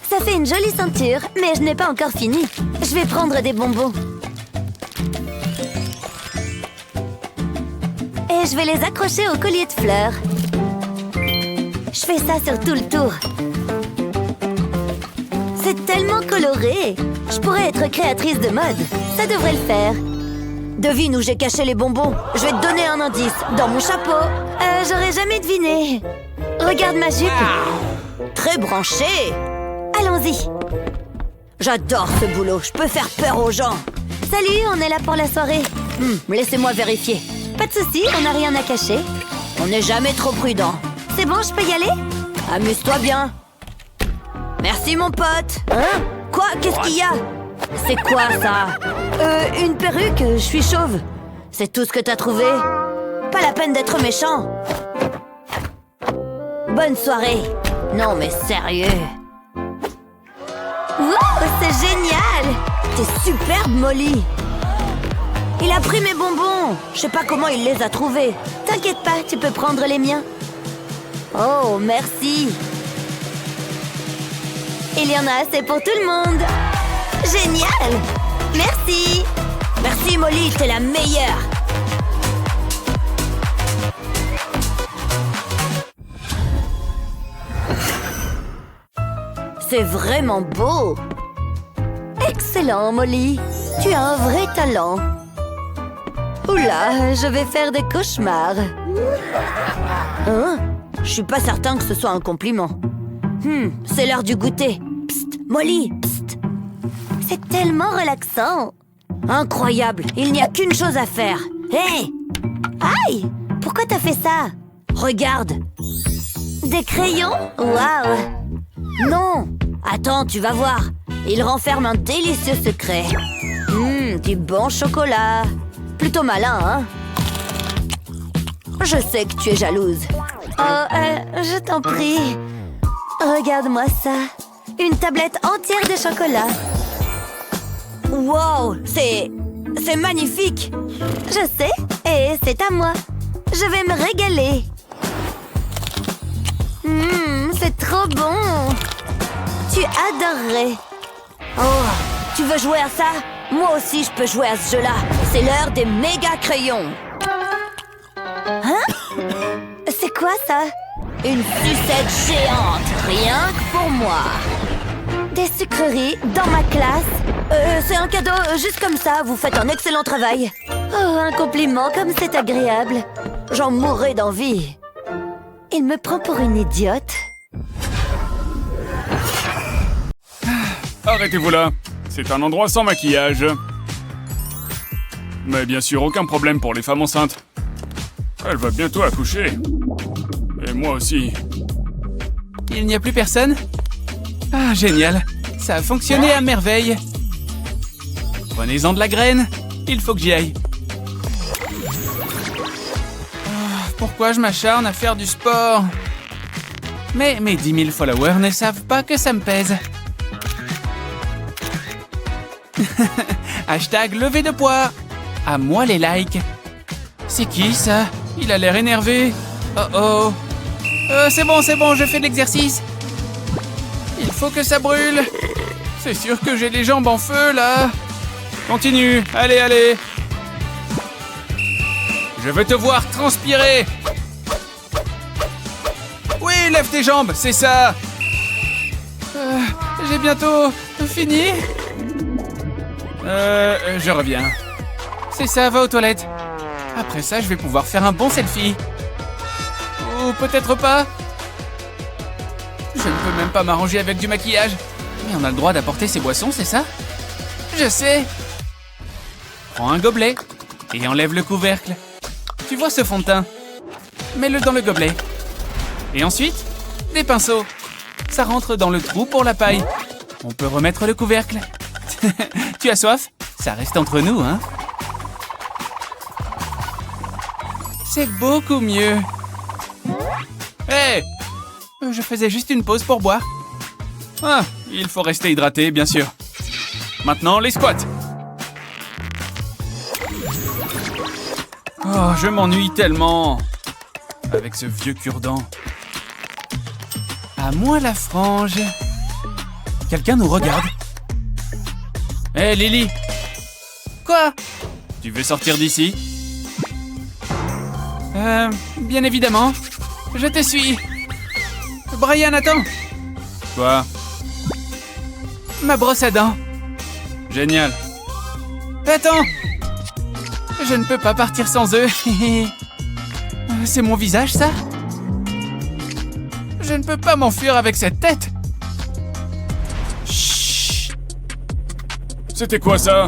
Ça fait une jolie ceinture, mais je n'ai pas encore fini. Je vais prendre des bonbons. Et je vais les accrocher au collier de fleurs. Je fais ça sur tout le tour. C'est tellement coloré. Je pourrais être créatrice de mode. Ça devrait le faire. Devine où j'ai caché les bonbons. Je vais te donner un indice. Dans mon chapeau. J'aurais jamais deviné. Regarde ma jupe. Très branchée. Allons-y. J'adore ce boulot. Je peux faire peur aux gens. Salut, on est là pour la soirée. Laissez-moi vérifier. Pas de souci, on n'a rien à cacher. On n'est jamais trop prudent. C'est bon, je peux y aller? Amuse-toi bien. Merci, mon pote. Hein? Quoi? Qu'est-ce qu'il y a? C'est quoi, ça? Une perruque, je suis chauve. C'est tout ce que t'as trouvé? Pas la peine d'être méchant. Bonne soirée. Non mais sérieux. Wow, c'est génial! T'es superbe, Molly. Il a pris mes bonbons. Je sais pas comment il les a trouvés. T'inquiète pas, tu peux prendre les miens. Oh, merci. Il y en a assez pour tout le monde. Génial! Merci! Merci, Molly, t'es la meilleure. C'est vraiment beau. Excellent, Molly. Tu as un vrai talent. Oula, je vais faire des cauchemars. Hein? Je suis pas certain que ce soit un compliment. C'est l'heure du goûter. Psst, Molly, psst. C'est tellement relaxant. Incroyable, il n'y a qu'une chose à faire. Hé! Aïe! Pourquoi t'as fait ça? Regarde. Des crayons? Waouh! Non! Attends, tu vas voir. Il renferme un délicieux secret. Du bon chocolat. Plutôt malin, hein? Je sais que tu es jalouse. Oh, je t'en prie. Regarde-moi ça. Une tablette entière de chocolat. Wow, c'est magnifique. Je sais, et c'est à moi. Je vais me régaler. C'est trop bon. Tu adorerais. Oh, tu veux jouer à ça? Moi aussi, je peux jouer à ce jeu-là. C'est l'heure des méga crayons. Hein? C'est quoi ça? Une sucette géante, rien que pour moi. Des sucreries dans ma classe? C'est un cadeau, juste comme ça, vous faites un excellent travail. Oh, un compliment, comme c'est agréable. J'en mourrais d'envie. Il me prend pour une idiote. Arrêtez-vous là. C'est un endroit sans maquillage. Mais bien sûr, aucun problème pour les femmes enceintes. Elle va bientôt accoucher. Et moi aussi. Il n'y a plus personne? Ah, génial. Ça a fonctionné à merveille. Prenez-en de la graine. Il faut que j'y aille. Pourquoi je m'acharne à faire du sport? Mais mes 10 000 followers ne savent pas que ça me pèse. Hashtag lever de poids. À moi les likes. C'est qui ça? Il a l'air énervé. Oh. C'est bon, je fais de l'exercice. Il faut que ça brûle. C'est sûr que j'ai les jambes en feu là. Continue, allez. Je veux te voir transpirer. Oui, lève tes jambes, c'est ça. J'ai bientôt fini. Je reviens. C'est ça, va aux toilettes. Après ça, je vais pouvoir faire un bon selfie. Ou peut-être pas. Je ne peux même pas m'arranger avec du maquillage. Mais on a le droit d'apporter ses boissons, c'est ça? Je sais. Prends un gobelet et enlève le couvercle. Tu vois ce fond de teint? Mets-le dans le gobelet. Et ensuite, des pinceaux. Ça rentre dans le trou pour la paille. On peut remettre le couvercle. Tu as soif? Ça reste entre nous, hein? C'est beaucoup mieux. Hé! Je faisais juste une pause pour boire. Ah, il faut rester hydraté, bien sûr. Maintenant, les squats. Oh, je m'ennuie tellement. Avec ce vieux cure-dent. À moi la frange. Quelqu'un nous regarde. Hé, Lily. Quoi? Tu veux sortir d'ici? Bien évidemment. Je te suis. Brian, attends. Quoi? Ma brosse à dents. Génial. Attends. Je ne peux pas partir sans eux. C'est mon visage, ça? Je ne peux pas m'enfuir avec cette tête. Chut. C'était quoi ça?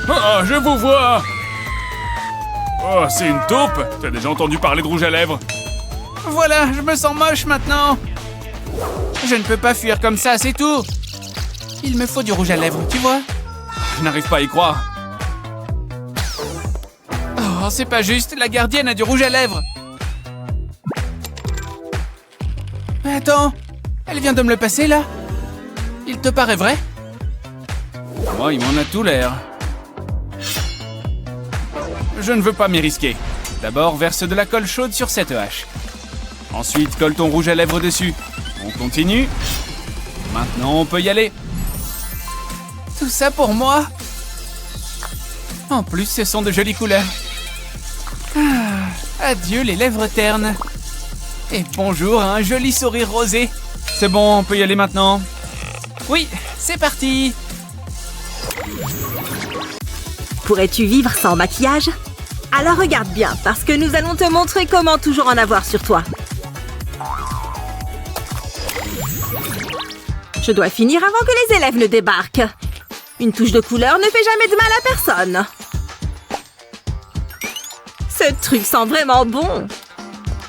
Oh, je vous vois. Oh, c'est une taupe. T'as déjà entendu parler de rouge à lèvres? Voilà, je me sens moche maintenant. Je ne peux pas fuir comme ça, c'est tout. Il me faut du rouge à lèvres, tu vois? Je n'arrive pas à y croire. Oh, c'est pas juste, la gardienne a du rouge à lèvres. Mais attends, elle vient de me le passer là. Il te paraît vrai? Moi, il m'en a tout l'air. Je ne veux pas m'y risquer. D'abord, verse de la colle chaude sur cette hache. Ensuite, colle ton rouge à lèvres dessus. On continue. Maintenant, on peut y aller. Tout ça pour moi? En plus, ce sont de jolies couleurs. Ah, adieu les lèvres ternes. Et bonjour à un joli sourire rosé. C'est bon, on peut y aller maintenant. Oui, c'est parti. Pourrais-tu vivre sans maquillage? Alors regarde bien, parce que nous allons te montrer comment toujours en avoir sur toi. Je dois finir avant que les élèves ne débarquent. Une touche de couleur ne fait jamais de mal à personne. Ce truc sent vraiment bon.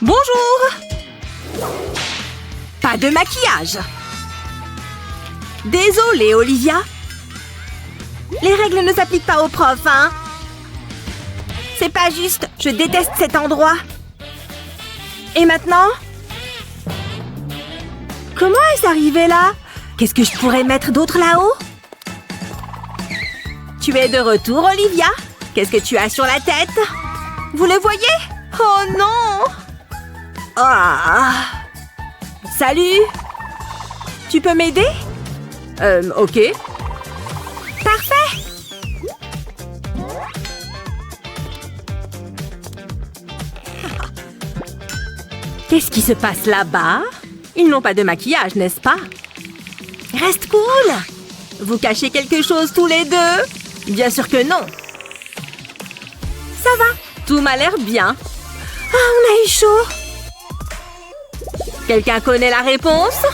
Bonjour! Pas de maquillage. Désolée, Olivia. Les règles ne s'appliquent pas aux profs, hein? C'est pas juste, je déteste cet endroit. Et maintenant? Comment est-ce arrivé là? Qu'est-ce que je pourrais mettre d'autre là-haut? Tu es de retour, Olivia? Qu'est-ce que tu as sur la tête? Vous le voyez? Oh non! Ah! Salut! Tu peux m'aider? Ok. Parfait! Qu'est-ce qui se passe là-bas? Ils n'ont pas de maquillage, n'est-ce pas? Reste cool! Vous cachez quelque chose tous les deux? Bien sûr que non! Ça va, tout m'a l'air bien. Ah, on a eu chaud! Quelqu'un connaît la réponse?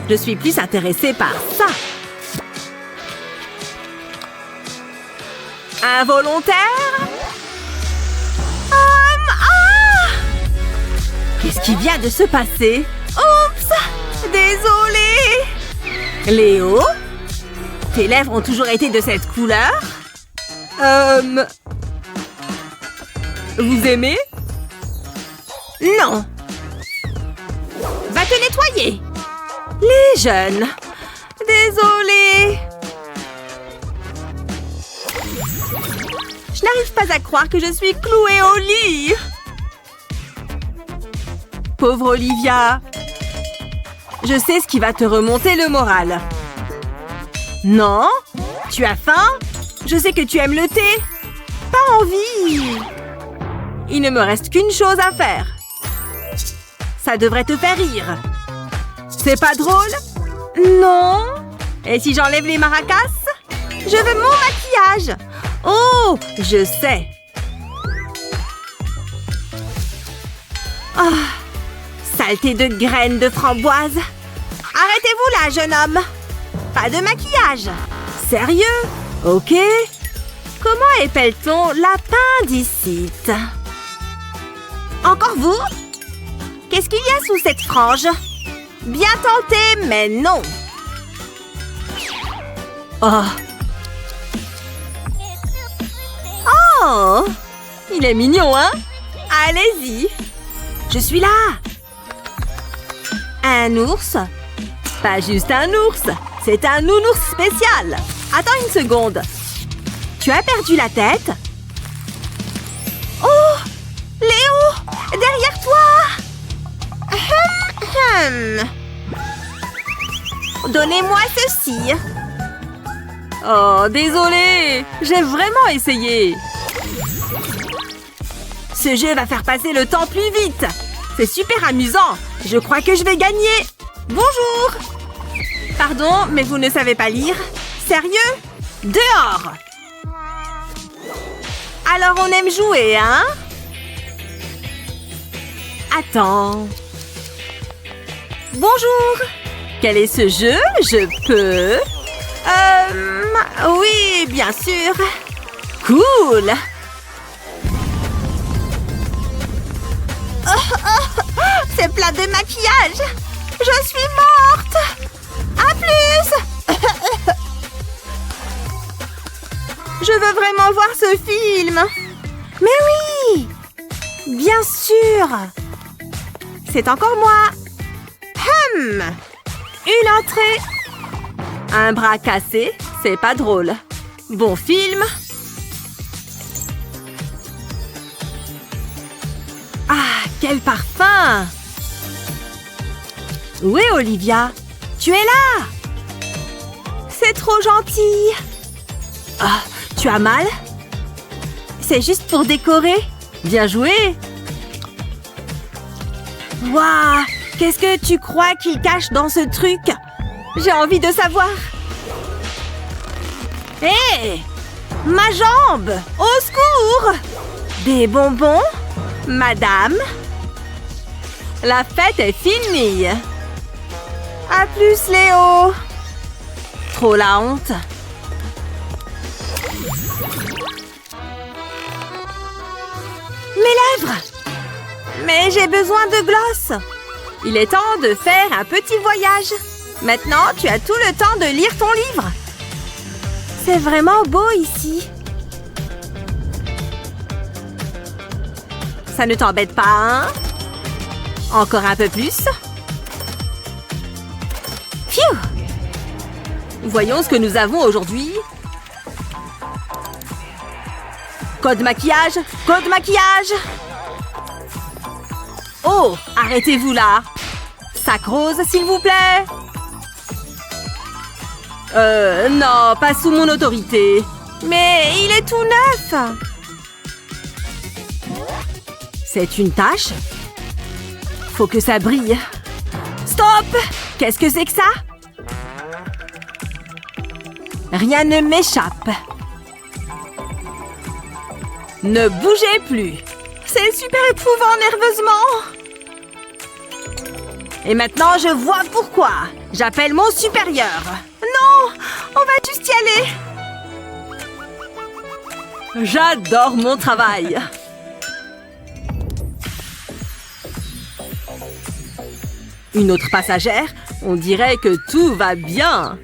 Je suis plus intéressée par ça. Involontaire? Qu'est-ce qui vient de se passer? Oups! Désolée! Léo? Tes lèvres ont toujours été de cette couleur? Vous aimez? Non! Va te nettoyer! Les jeunes! Désolée! Je n'arrive pas à croire que je suis clouée au lit! Pauvre Olivia! Je sais ce qui va te remonter le moral. Non? Tu as faim? Je sais que tu aimes le thé. Pas envie! Il ne me reste qu'une chose à faire. Ça devrait te faire rire. C'est pas drôle? Non? Et si j'enlève les maracas? Je veux mon maquillage! Oh! Je sais. Ah! Saleté de graines de framboise. Arrêtez-vous là, jeune homme. Pas de maquillage. Sérieux? Ok. Comment épelle-t-on l'appendicite? Encore vous? Qu'est-ce qu'il y a sous cette frange? Bien tenté, mais non. Oh. Oh! Il est mignon, hein? Allez-y. Je suis là. Un ours? Pas juste un ours. C'est un nounours spécial. Attends une seconde. Tu as perdu la tête? Oh! Léo! Derrière toi! Donnez-moi ceci. Oh, désolée. J'ai vraiment essayé. Ce jeu va faire passer le temps plus vite. C'est super amusant. Je crois que je vais gagner. Bonjour. Pardon, mais vous ne savez pas lire? Sérieux? Dehors! Alors on aime jouer, hein? Attends. Bonjour. Quel est ce jeu? Je peux... Oui, bien sûr. Cool. C'est plein de maquillage. Je suis morte. À plus. Je veux vraiment voir ce film. Mais oui, Bien sûr. C'est encore moi. Une entrée. Un bras cassé, c'est pas drôle. Bon film. Ah, quel parfum! Où est Olivia? Tu es là! C'est trop gentil! Ah, tu as mal? C'est juste pour décorer. Bien joué! Waouh! Qu'est-ce que tu crois qu'il cache dans ce truc? J'ai envie de savoir. Hé! Ma jambe! Au secours! Des bonbons? Madame? La fête est finie. À plus, Léo. Trop la honte. Mes lèvres! Mais j'ai besoin de gloss. Il est temps de faire un petit voyage. Maintenant, tu as tout le temps de lire ton livre. C'est vraiment beau ici. Ça ne t'embête pas, hein? Encore un peu plus. Phew! Voyons ce que nous avons aujourd'hui. Code maquillage! Code maquillage! Oh! Arrêtez-vous là! Sac rose, s'il vous plaît! Non, pas sous mon autorité. Mais il est tout neuf! C'est une tache? Faut que ça brille. Stop! Qu'est-ce que c'est que ça? Rien ne m'échappe. Ne bougez plus. C'est super éprouvant nerveusement. Et maintenant, je vois pourquoi. J'appelle mon supérieur. Non! On va juste y aller. J'adore mon travail. Une autre passagère? On dirait que tout va bien.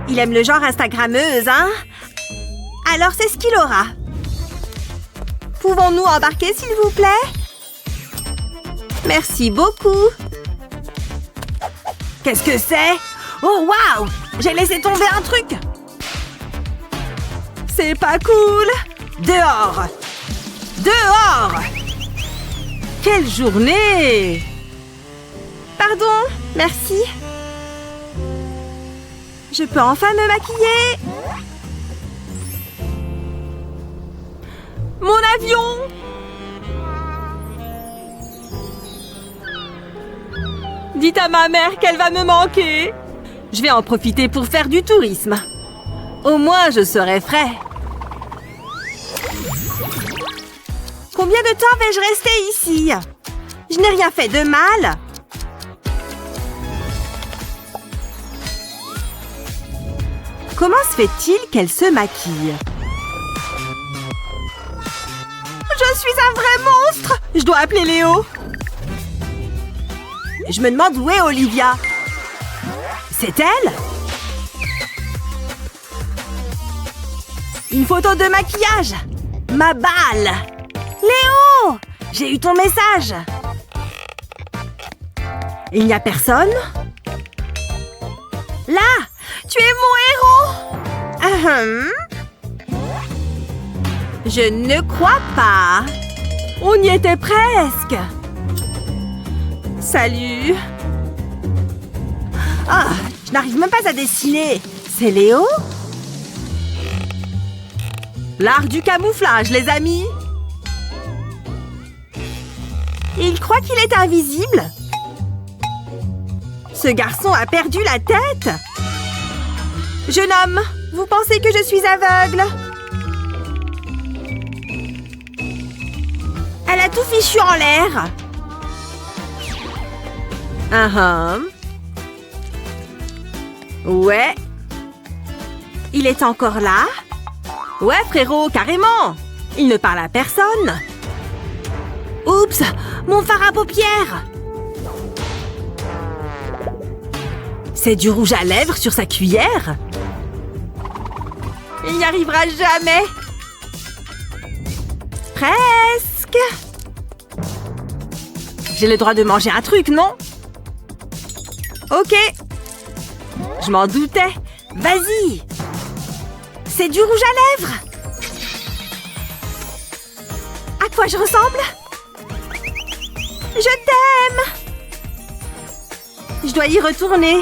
Il aime le genre Instagrammeuse, hein? Alors c'est ce qu'il aura. Pouvons-nous embarquer, s'il vous plaît? Merci beaucoup. Qu'est-ce que c'est? Oh, waouh! J'ai laissé tomber un truc. C'est pas cool. Dehors! Dehors! Quelle journée! Pardon, merci. Je peux enfin me maquiller. Mon avion! Dites à ma mère qu'elle va me manquer. Je vais en profiter pour faire du tourisme. Au moins, je serai frais. Combien de temps vais-je rester ici? Je n'ai rien fait de mal. Comment se fait-il qu'elle se maquille? Je suis un vrai monstre! Je dois appeler Léo. Je me demande où est Olivia. C'est elle? Une photo de maquillage. Ma balle. Léo! J'ai eu ton message. Il n'y a personne? Là! Tu es mon héros! Je ne crois pas. On y était presque. Salut. Ah, je n'arrive même pas à dessiner. C'est Léo? L'art du camouflage, les amis. Il croit qu'il est invisible. Ce garçon a perdu la tête. Jeune homme, vous pensez que je suis aveugle? Elle a tout fichu en l'air. Ouais. Il est encore là? Ouais, frérot, carrément. Il ne parle à personne. Oups, mon fard à paupières. C'est du rouge à lèvres sur sa cuillère? Il n'y arrivera jamais. Presque. truc? J'ai le droit de manger un truc, non? Ok. Je m'en doutais. Vas-y. C'est du rouge à lèvres. À quoi je ressemble? Je t'aime. Je dois y retourner.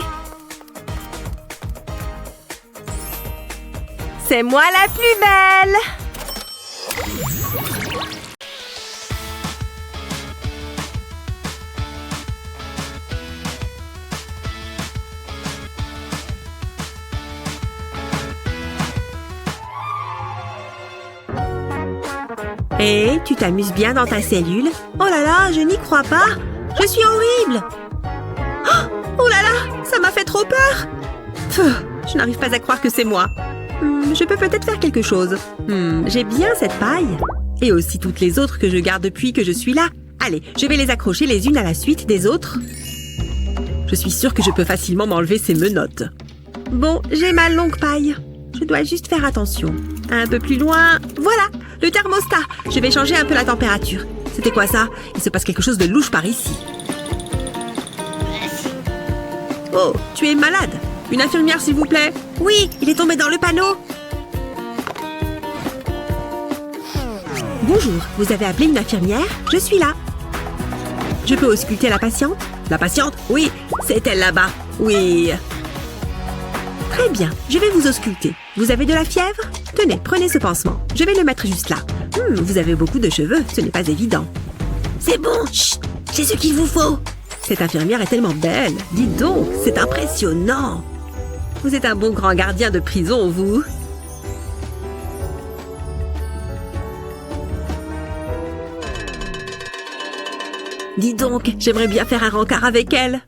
C'est moi la plus belle. Hé, tu t'amuses bien dans ta cellule? Oh là là, je n'y crois pas. Je suis horrible. Oh là là, ça m'a fait trop peur. Je n'arrive pas à croire que c'est moi. Je peux peut-être faire quelque chose. J'ai bien cette paille. Et aussi toutes les autres que je garde depuis que je suis là. Allez, je vais les accrocher les unes à la suite des autres. Je suis sûre que je peux facilement m'enlever ces menottes. Bon, j'ai ma longue paille. Je dois juste faire attention. Un peu plus loin. Voilà, le thermostat. Je vais changer un peu la température. C'était quoi ça? Il se passe quelque chose de louche par ici. Oh, tu es malade. Une infirmière, s'il vous plaît. Oui, il est tombé dans le panneau. Bonjour, vous avez appelé une infirmière? Je suis là. Je peux ausculter la patiente? La patiente? Oui, c'est elle là-bas. Oui. Très bien, je vais vous ausculter. Vous avez de la fièvre? Tenez, prenez ce pansement. Je vais le mettre juste là. Vous avez beaucoup de cheveux, ce n'est pas évident. C'est bon, chut, j'ai ce qu'il vous faut. Cette infirmière est tellement belle. Dites donc, c'est impressionnant. Vous êtes un bon grand gardien de prison, vous. Dis donc, j'aimerais bien faire un rencard avec elle.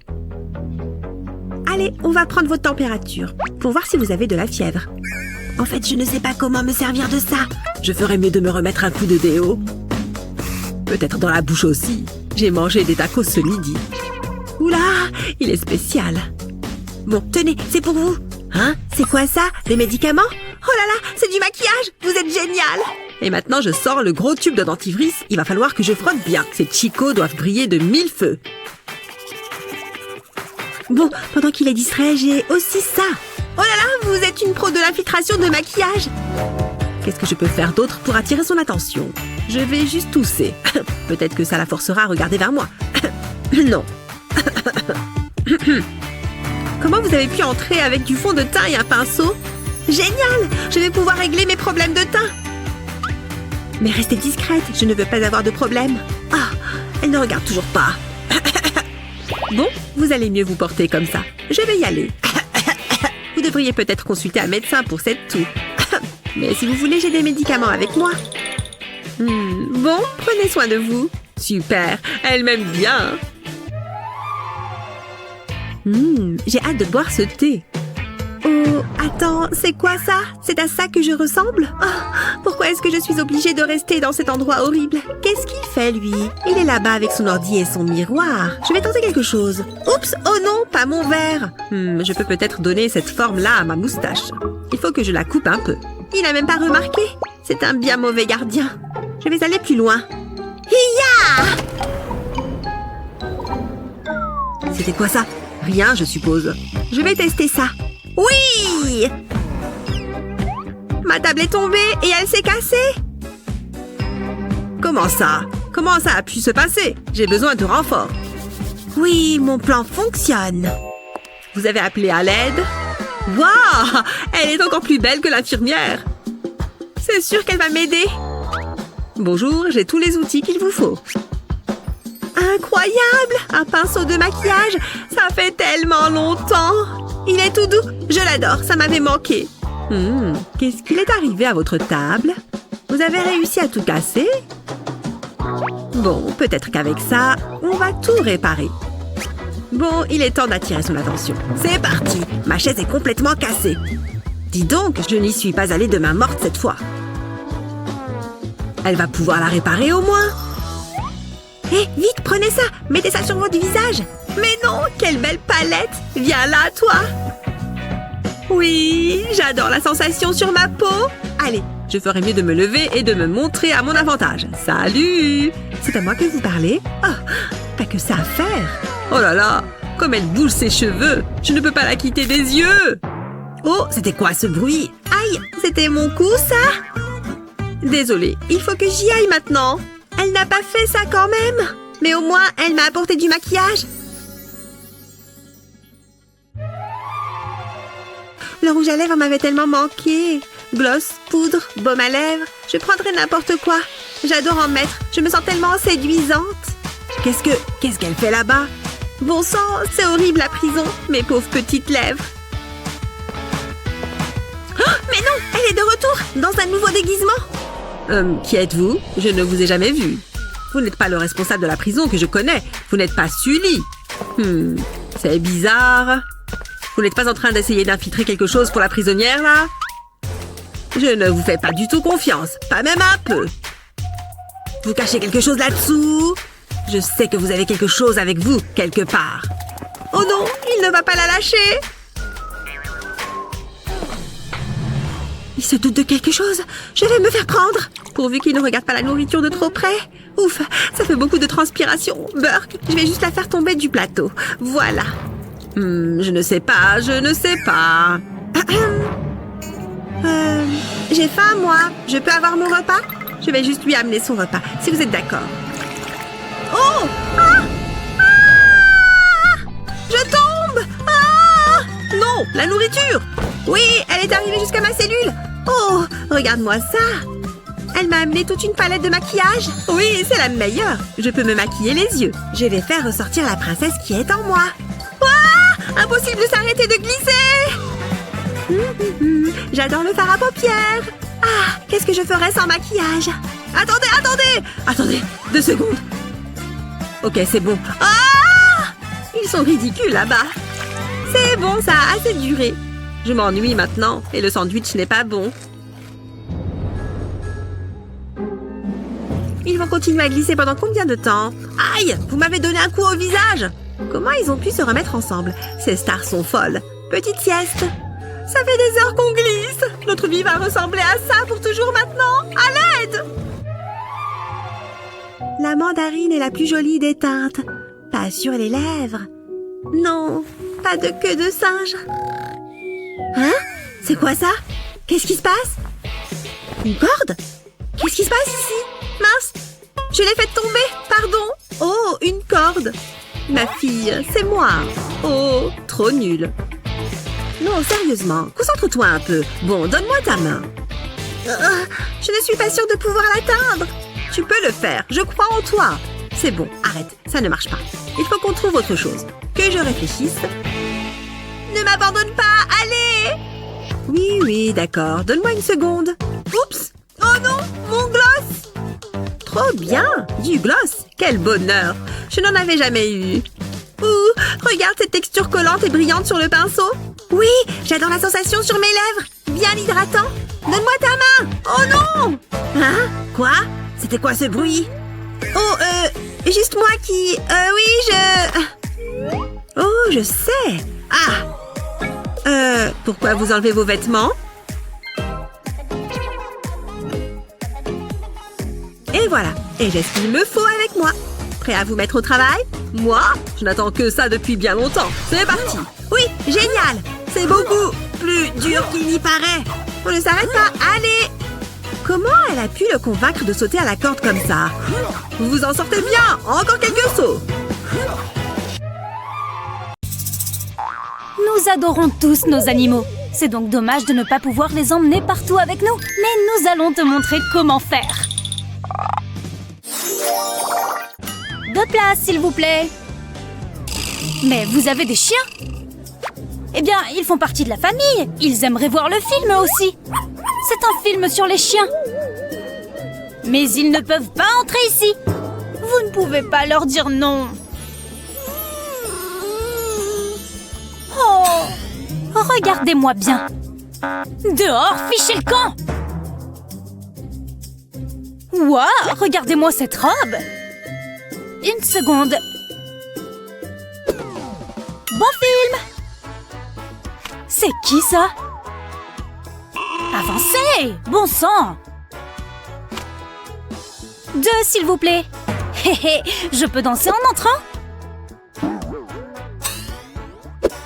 Allez, on va prendre votre température pour voir si vous avez de la fièvre. En fait, je ne sais pas comment me servir de ça. Je ferais mieux de me remettre un coup de déo. Peut-être dans la bouche aussi. J'ai mangé des tacos ce midi. Oula, il est spécial. Bon, tenez, c'est pour vous. Hein? C'est quoi ça? Des médicaments? Oh là là, c'est du maquillage! Vous êtes génial! Et maintenant, je sors le gros tube de dentifrice. Il va falloir que je frotte bien. Ces chicots doivent briller de 1000 feux. Bon, pendant qu'il est distrait, j'ai aussi ça. Oh là là, vous êtes une pro de l'infiltration de maquillage. Qu'est-ce que je peux faire d'autre pour attirer son attention? Je vais juste tousser. Peut-être que ça la forcera à regarder vers moi. Non. Comment vous avez pu entrer avec du fond de teint et un pinceau? Génial! Je vais pouvoir régler mes problèmes de teint. Mais restez discrète, je ne veux pas avoir de problème. Ah, elle ne regarde toujours pas. Bon, vous allez mieux vous porter comme ça. Je vais y aller. Vous devriez peut-être consulter un médecin pour cette toux. Mais si vous voulez, j'ai des médicaments avec moi. Bon, prenez soin de vous. Super, elle m'aime bien. J'ai hâte de boire ce thé. Oh, attends, c'est quoi ça? C'est à ça que je ressemble? Oh, pourquoi est-ce que je suis obligée de rester dans cet endroit horrible? Qu'est-ce qu'il fait, lui? Il est là-bas avec son ordi et son miroir. Je vais tenter quelque chose. Oups, oh non, pas mon verre. Je peux peut-être donner cette forme-là à ma moustache. Il faut que je la coupe un peu. Il n'a même pas remarqué. C'est un bien mauvais gardien. Je vais aller plus loin. Hiya! C'était quoi ça? Rien, je suppose. Je vais tester ça. Oui! Ma table est tombée et elle s'est cassée. Comment ça? Comment ça a pu se passer? J'ai besoin de renfort. Oui, mon plan fonctionne. Vous avez appelé à l'aide? Waouh! Elle est encore plus belle que l'infirmière. C'est sûr qu'elle va m'aider. Bonjour, j'ai tous les outils qu'il vous faut. Incroyable! Un pinceau de maquillage! Ça fait tellement longtemps! Il est tout doux! Je l'adore, ça m'avait manqué. Qu'est-ce qu'il est arrivé à votre table? Vous avez réussi à tout casser? Bon, peut-être qu'avec ça, on va tout réparer. Bon, il est temps d'attirer son attention. C'est parti! Ma chaise est complètement cassée. Dis donc, je n'y suis pas allée de main morte cette fois. Elle va pouvoir la réparer au moins. Hé, vite, prenez ça! Mettez ça sur votre visage! Mais non, quelle belle palette! Viens là, toi! Oui, j'adore la sensation sur ma peau! Allez, Je ferais mieux de me lever et de me montrer à mon avantage. Salut! C'est à moi que vous parlez? Oh, pas que ça à faire. Oh là là, comme elle bouge ses cheveux. Je ne peux pas la quitter des yeux. Oh, c'était quoi ce bruit? Aïe, c'était mon cou, ça? Désolée, il faut que j'y aille maintenant. Elle n'a pas fait ça quand même. Mais au moins, elle m'a apporté du maquillage. Le rouge à lèvres m'avait tellement manqué. Gloss, poudre, baume à lèvres. Je prendrais n'importe quoi. J'adore en mettre. Je me sens tellement séduisante. Qu'est-ce qu'elle fait là-bas? Bon sang, c'est horrible la prison. Mes pauvres petites lèvres. Oh, mais non, elle est de retour dans un nouveau déguisement. Qui êtes-vous? Je ne vous ai jamais vu. Vous n'êtes pas le responsable de la prison que je connais. Vous n'êtes pas Sully. C'est bizarre. Vous n'êtes pas en train d'essayer d'infiltrer quelque chose pour la prisonnière, là? Je ne vous fais pas du tout confiance. Pas même un peu. Vous cachez quelque chose là-dessous? Je sais que vous avez quelque chose avec vous, quelque part. Oh non, il ne va pas la lâcher. Il se doute de quelque chose. Je vais me faire prendre. Pourvu qu'il ne regarde pas la nourriture de trop près. Ouf, ça fait beaucoup de transpiration. Burke, je vais juste la faire tomber du plateau. Voilà. Je ne sais pas. J'ai faim, moi. Je peux avoir mon repas? Je vais juste lui amener son repas, si vous êtes d'accord. Oh! Je tombe! Non, la nourriture! Oui, elle est arrivée jusqu'à ma cellule. Oh, regarde-moi ça. Elle m'a amené toute une palette de maquillage. Oui, c'est la meilleure. Je peux me maquiller les yeux. Je vais faire ressortir la princesse qui est en moi. Impossible de s'arrêter de glisser. J'adore le fard à paupières. Qu'est-ce que je ferais sans maquillage? Attendez, 2 secondes. Ok, c'est bon. Ils sont ridicules là-bas. C'est bon, ça a assez duré. Je m'ennuie maintenant et le sandwich n'est pas bon. Ils vont continuer à glisser pendant combien de temps? Aïe, vous m'avez donné un coup au visage. Comment ils ont pu se remettre ensemble? Ces stars sont folles. Petite sieste. Ça fait des heures qu'on glisse. Notre vie va ressembler à ça pour toujours maintenant. À l'aide! La mandarine est la plus jolie des teintes. Pas sur les lèvres. Non, pas de queue de singe. Hein? C'est quoi ça? Qu'est-ce qui se passe? Une corde? Qu'est-ce qui se passe ici? Mince! Je l'ai faite tomber, pardon. Oh, une corde. Ma fille, c'est moi. Oh, trop nul. Non, sérieusement, concentre-toi un peu. Bon, donne-moi ta main. Je ne suis pas sûre de pouvoir l'atteindre. Tu peux le faire, je crois en toi. C'est bon, arrête, ça ne marche pas. Il faut qu'on trouve autre chose. Que je réfléchisse. Ne m'abandonne pas, allez! Oui, d'accord, donne-moi une seconde. Oups! Oh non, mon gloss! Trop bien, du gloss, quel bonheur. Je n'en avais jamais eu. Regarde cette texture collante et brillante sur le pinceau. Oui, j'adore la sensation sur mes lèvres. Bien hydratant. Donne-moi ta main. Oh non! Hein? Quoi? C'était quoi ce bruit? Oh, juste moi qui... Oh, je sais. Pourquoi vous enlevez vos vêtements? Et voilà. Et j'ai ce qu'il me faut avec moi. Prêt à vous mettre au travail? Moi? Je n'attends que ça depuis bien longtemps. C'est parti. Oui, génial. C'est beaucoup plus dur qu'il n'y paraît. On ne s'arrête pas. Allez! Comment elle a pu le convaincre de sauter à la corde comme ça? Vous vous en sortez bien. Encore quelques sauts. Nous adorons tous nos animaux. C'est donc dommage de ne pas pouvoir les emmener partout avec nous. Mais nous allons te montrer comment faire. 2 places, s'il vous plaît. Mais vous avez des chiens? Eh bien, ils font partie de la famille. Ils aimeraient voir le film aussi. C'est un film sur les chiens. Mais ils ne peuvent pas entrer ici. Vous ne pouvez pas leur dire non. Oh! Regardez-moi bien. Dehors, fichez le camp. Waouh, regardez-moi cette robe. Une seconde. Bon film. C'est qui ça? Avancez! Bon sang! 2, s'il vous plaît. Hé hé, je peux danser en entrant?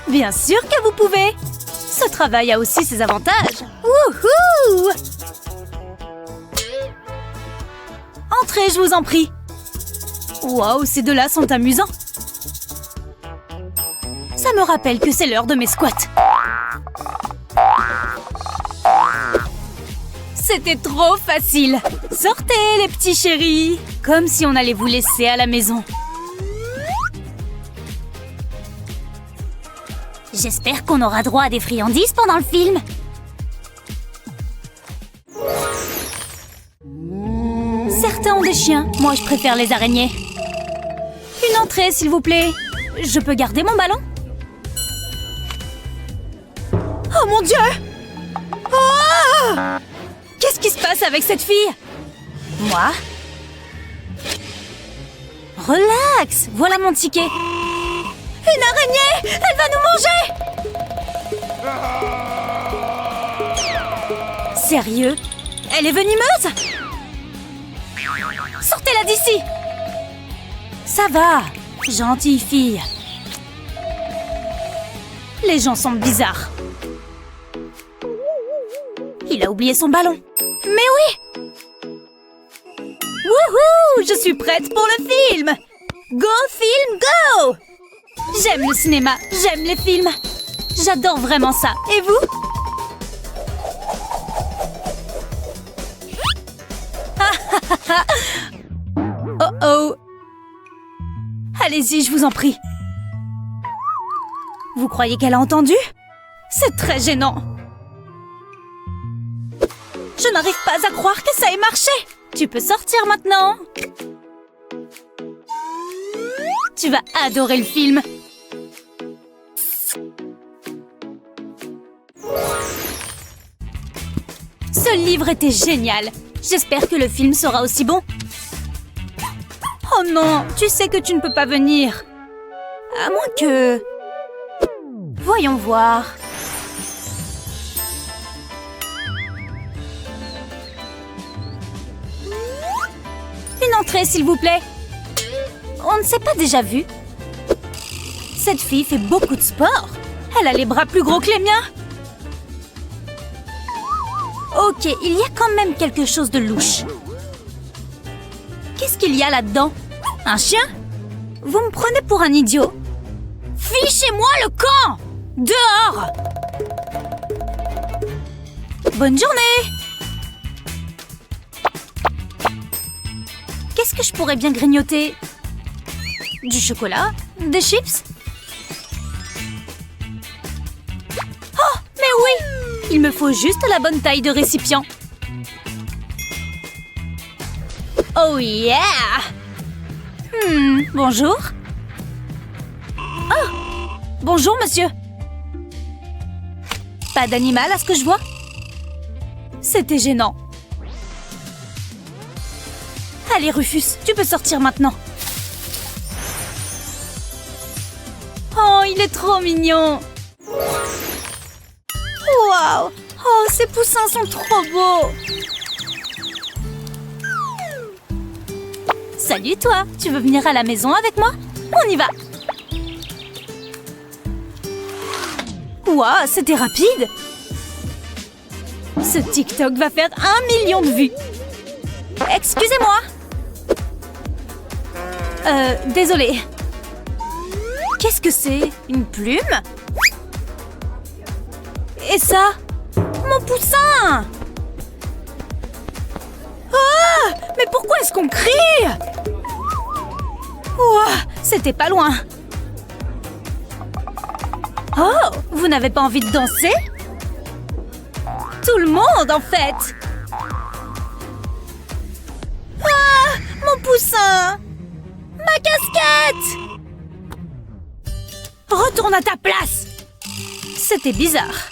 Bien sûr que vous pouvez. Ce travail a aussi ses avantages. Wouhou! Entrez, je vous en prie. Waouh, ces deux-là sont amusants. Ça me rappelle que c'est l'heure de mes squats. C'était trop facile. Sortez, les petits chéris. Comme si on allait vous laisser à la maison. J'espère qu'on aura droit à des friandises pendant le film. Certains ont des chiens. Moi, je préfère les araignées. Une entrée, s'il vous plaît. Je peux garder mon ballon? Oh mon Dieu! Oh! Qu'est-ce qui se passe avec cette fille? Moi? Relax! Voilà mon ticket. Une araignée! Elle va nous manger! Sérieux? Elle est venimeuse? Sortez-la d'ici! Ça va, gentille fille. Les gens sont bizarres. Il a oublié son ballon. Mais oui! Wouhou! Je suis prête pour le film! Go film, go! J'aime le cinéma, j'aime les films. J'adore vraiment ça. Et vous? Oh oh! Allez-y, je vous en prie. Vous croyez qu'elle a entendu? C'est très gênant. Je n'arrive pas à croire que ça ait marché. Tu peux sortir maintenant. Tu vas adorer le film. Ce livre était génial. J'espère que le film sera aussi bon. Oh non, tu sais que tu ne peux pas venir. À moins que... Voyons voir. Une entrée, s'il vous plaît. On ne s'est pas déjà vu. Cette fille fait beaucoup de sport. Elle a les bras plus gros que les miens. Ok, il y a quand même quelque chose de louche. Qu'est-ce qu'il y a là-dedans? Un chien? Vous me prenez pour un idiot. Fichez-moi le camp! Dehors! Bonne journée! Qu'est-ce que je pourrais bien grignoter? Du chocolat? Des chips? Oh, mais oui! Il me faut juste la bonne taille de récipient. Oh yeah! Bonjour. Oh! Bonjour, monsieur. Pas d'animal à ce que je vois? C'était gênant. Allez, Rufus, tu peux sortir maintenant. Oh, il est trop mignon. Waouh! Oh, ces poussins sont trop beaux. Salut toi, tu veux venir à la maison avec moi? On y va. Waouh, c'était rapide. Ce TikTok va faire 1 million de vues. Excusez-moi. Désolée. Qu'est-ce que c'est? Une plume? Et ça? Mon poussin! Ah! Mais pourquoi est-ce qu'on crie? Ouah, c'était pas loin. Oh, vous n'avez pas envie de danser? Tout le monde, en fait! Ah! Mon poussin! Ma casquette! Retourne à ta place! C'était bizarre.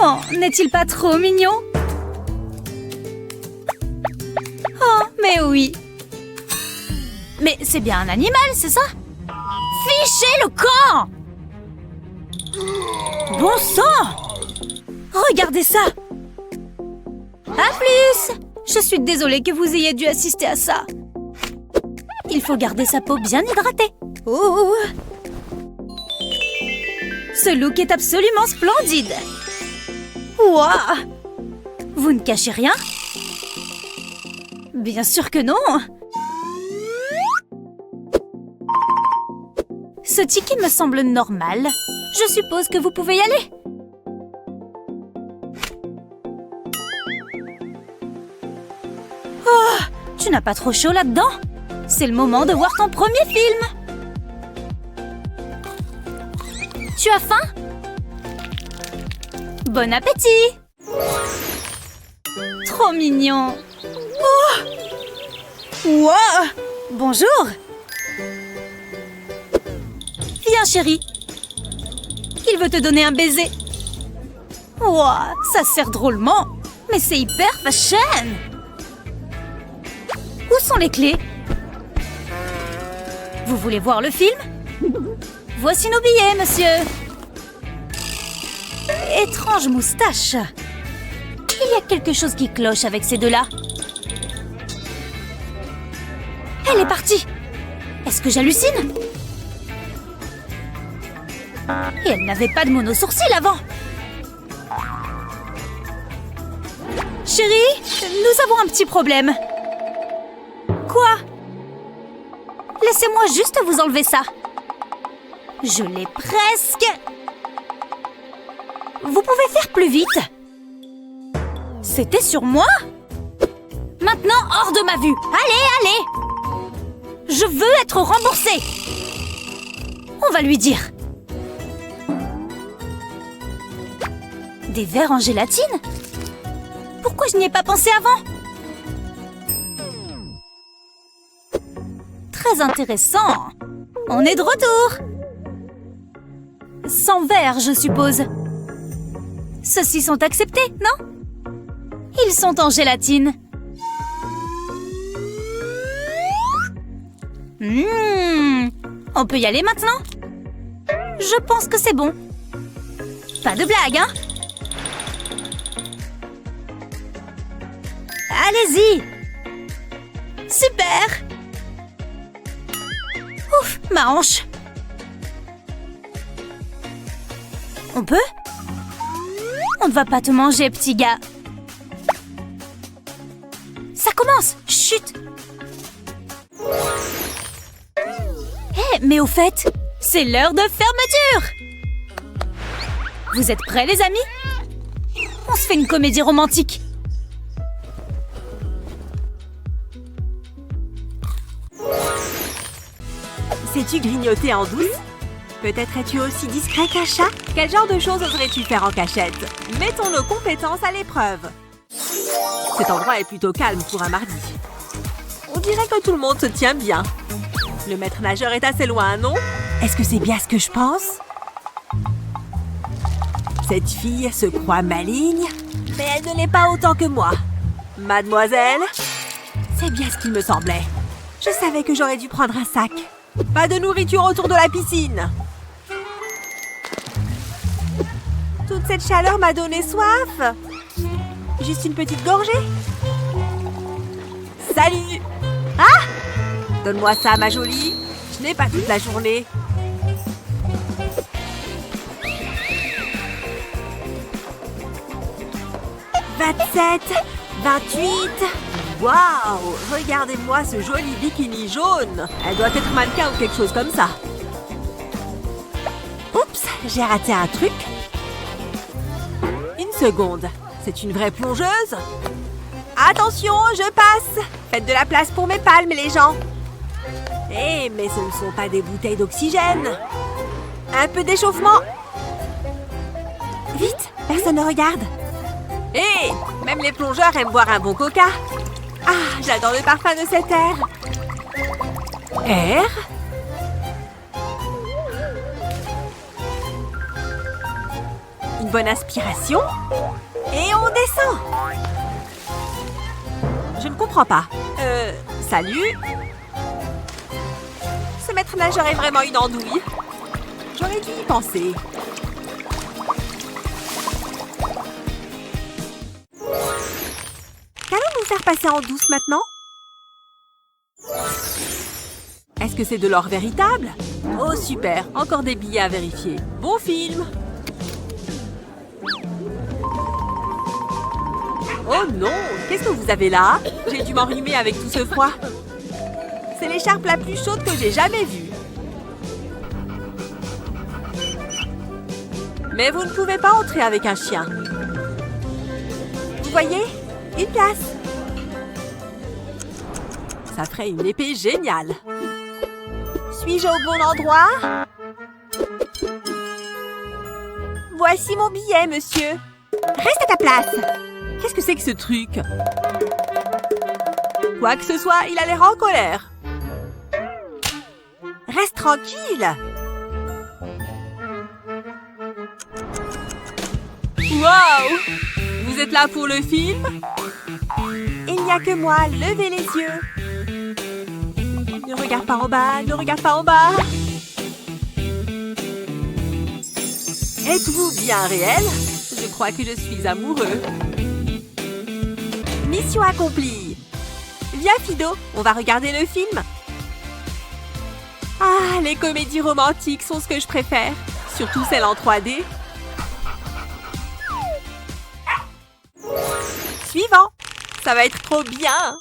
Oh, n'est-il pas trop mignon? Oh, mais oui. Mais c'est bien un animal, c'est ça? Fichez le camp! Bon sang! Regardez ça! À plus! Je suis désolée que vous ayez dû assister à ça. Il faut garder sa peau bien hydratée. Oh! Ce look est absolument splendide. Waouh! Vous ne cachez rien? Bien sûr que non. Ce ticket me semble normal. Je suppose que vous pouvez y aller. Oh, tu n'as pas trop chaud là-dedans? C'est le moment de voir ton premier film. Tu as faim? Bon appétit! Trop mignon! Oh! Wow! Bonjour! Viens, chérie. Il veut te donner un baiser. Wow, ça sert drôlement. Mais c'est hyper fashion. Où sont les clés? Vous voulez voir le film? Voici nos billets, monsieur. Étrange moustache. Il y a quelque chose qui cloche avec ces deux-là. Elle est partie. Est-ce que j'hallucine? Et elle n'avait pas de mono-sourcil avant. Chérie, nous avons un petit problème. Quoi? Laissez-moi juste vous enlever ça. Je l'ai presque. Vous pouvez faire plus vite. C'était sur moi? Maintenant, hors de ma vue. Allez, allez. Je veux être remboursée. On va lui dire. Des verres en gélatine? Pourquoi je n'y ai pas pensé avant? Très intéressant. On est de retour. Sans verre, je suppose. Ceux-ci sont acceptés, non? Ils sont en gélatine. On peut y aller maintenant? Je pense que c'est bon. Pas de blague, hein? Allez-y! Super! Ouf, ma hanche! On peut? On ne va pas te manger, petit gars. Ça commence! Chut! Hé, mais au fait, c'est l'heure de fermeture! Vous êtes prêts, les amis? On se fait une comédie romantique. Sais-tu grignoter en douce? Peut-être es-tu aussi discret qu'un chat? Quel genre de choses oserais-tu faire en cachette? Mettons nos compétences à l'épreuve. Cet endroit est plutôt calme pour un mardi. On dirait que tout le monde se tient bien. Le maître nageur est assez loin, non? Est-ce que c'est bien ce que je pense? Cette fille se croit maligne, mais elle ne l'est pas autant que moi. Mademoiselle? C'est bien ce qu'il me semblait. Je savais que j'aurais dû prendre un sac. Pas de nourriture autour de la piscine. Toute cette chaleur m'a donné soif. Juste une petite gorgée. Salut! Ah! Donne-moi ça, ma jolie. Je n'ai pas toute la journée. « 27, 28... Waouh! Regardez-moi ce joli bikini jaune. Elle doit être mannequin ou quelque chose comme ça. Oups, j'ai raté un truc. Une seconde. C'est une vraie plongeuse? Attention, je passe. Faites de la place pour mes palmes, les gens. Eh, mais ce ne sont pas des bouteilles d'oxygène. Un peu d'échauffement. Vite, personne ne regarde. Hé, même les plongeurs aiment boire un bon coca. Ah, j'adore le parfum de cet air. Air? Une bonne aspiration. Et on descend. Je ne comprends pas. Salut? Ce maître nageur est vraiment une andouille. J'aurais dû y penser. passer en douce maintenant? Est-ce que c'est de l'or véritable? Oh super, encore des billets à vérifier. Bon film! Oh non! Qu'est-ce que vous avez là? J'ai dû m'enrhumer avec tout ce froid. C'est l'écharpe la plus chaude que j'ai jamais vue. Mais vous ne pouvez pas entrer avec un chien. Vous voyez? Une place. Ça ferait une épée géniale. Suis-je au bon endroit? Voici mon billet, monsieur. Reste à ta place. Qu'est-ce que c'est que ce truc? Quoi que ce soit, il a l'air en colère. Reste tranquille. Wow! Vous êtes là pour le film? Il n'y a que moi, levez les yeux. Ne regarde pas en bas, ne regarde pas en bas. Êtes-vous bien réel? Je crois que je suis amoureux. Mission accomplie. Viens Fido, on va regarder le film. Ah, les comédies romantiques sont ce que je préfère. Surtout celles en 3D. Suivant. Ça va être trop bien.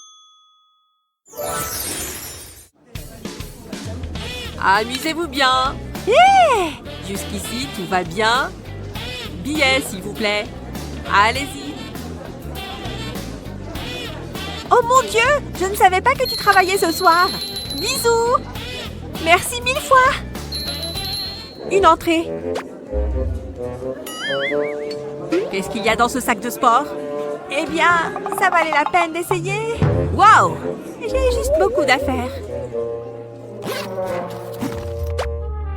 Amusez-vous bien. Yeah! Jusqu'ici, tout va bien. Billets, s'il vous plaît. Allez-y. Oh mon Dieu! Je ne savais pas que tu travaillais ce soir. Bisous! Merci 1000 fois! Une entrée. Qu'est-ce qu'il y a dans ce sac de sport? Eh bien, ça valait la peine d'essayer. Waouh! J'ai juste beaucoup d'affaires.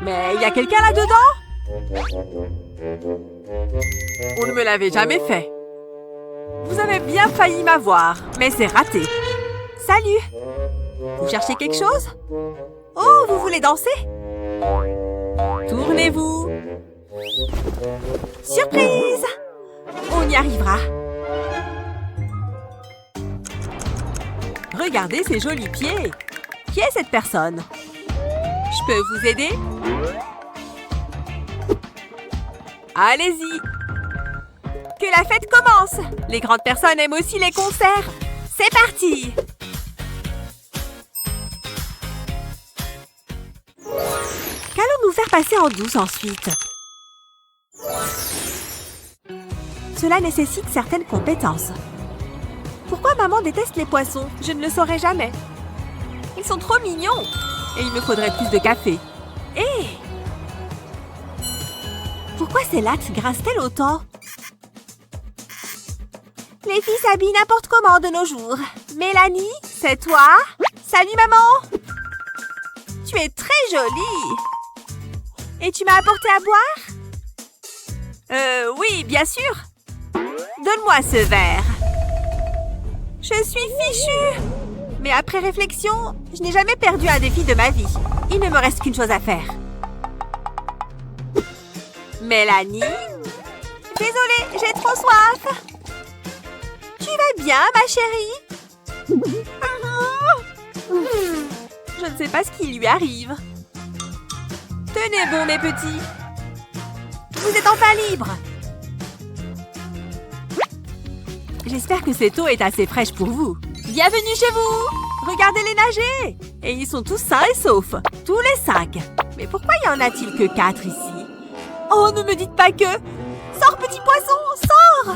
Mais il y a quelqu'un là-dedans? On ne me l'avait jamais fait. Vous avez bien failli m'avoir, mais c'est raté. Salut! Vous cherchez quelque chose? Oh, vous voulez danser? Tournez-vous. Surprise! On y arrivera. Regardez ces jolis pieds. Qui est cette personne? Je peux vous aider? Allez-y. Que la fête commence. Les grandes personnes aiment aussi les concerts. C'est parti! Qu'allons-nous faire passer en douce ensuite? Cela nécessite certaines compétences. Pourquoi maman déteste les poissons? Je ne le saurais jamais. Ils sont trop mignons. Et il me faudrait plus de café. Hé! Pourquoi ces lattes grincent-elles autant? Les filles s'habillent n'importe comment de nos jours. Mélanie, c'est toi? Salut maman! Tu es très jolie. Et tu m'as apporté à boire? Oui, bien sûr. Donne-moi ce verre. Je suis fichue. Mais après réflexion, je n'ai jamais perdu un défi de ma vie. Il ne me reste qu'une chose à faire. Mélanie? Désolée, j'ai trop soif. Tu vas bien, ma chérie? Je ne sais pas ce qui lui arrive. Tenez bon, mes petits. Vous êtes enfin libres. J'espère que cette eau est assez fraîche pour vous. Bienvenue chez vous. Regardez-les nager. Et ils sont tous sains et saufs. Tous les 5. Mais pourquoi y en a-t-il que 4 ici? Oh, ne me dites pas que... Sors, petit poisson, sors!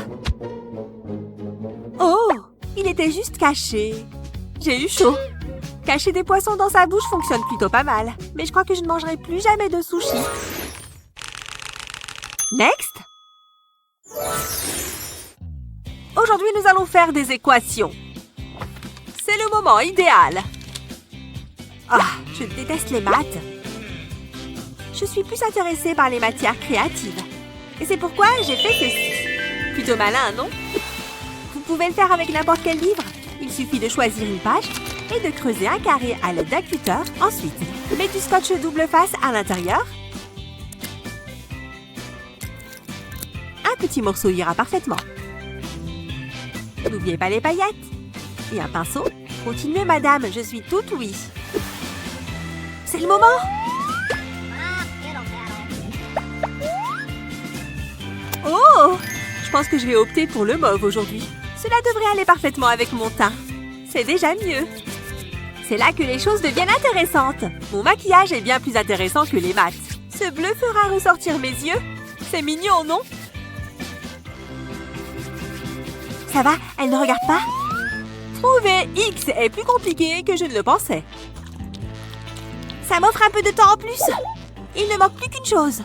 Oh, il était juste caché. J'ai eu chaud. Cacher des poissons dans sa bouche fonctionne plutôt pas mal. Mais je crois que je ne mangerai plus jamais de sushi. Next. Aujourd'hui, nous allons faire des équations. C'est le moment idéal. Ah, je déteste les maths. Je suis plus intéressée par les matières créatives. Et c'est pourquoi j'ai fait ceci. Plutôt malin, non? Vous pouvez le faire avec n'importe quel livre. Il suffit de choisir une page et de creuser un carré à l'aide d'un cutter. Ensuite, mets du scotch double face à l'intérieur. Un petit morceau ira parfaitement. N'oubliez pas les paillettes. Et un pinceau. Continuez, madame, je suis toute oui. C'est le moment. Oh! Je pense que je vais opter pour le mauve aujourd'hui. Cela devrait aller parfaitement avec mon teint. C'est déjà mieux. C'est là que les choses deviennent intéressantes. Mon maquillage est bien plus intéressant que les maths. Ce bleu fera ressortir mes yeux. C'est mignon, non? Ça va? Elle ne regarde pas? Trouver X est plus compliqué que je ne le pensais. Ça m'offre un peu de temps en plus. Il ne manque plus qu'une chose.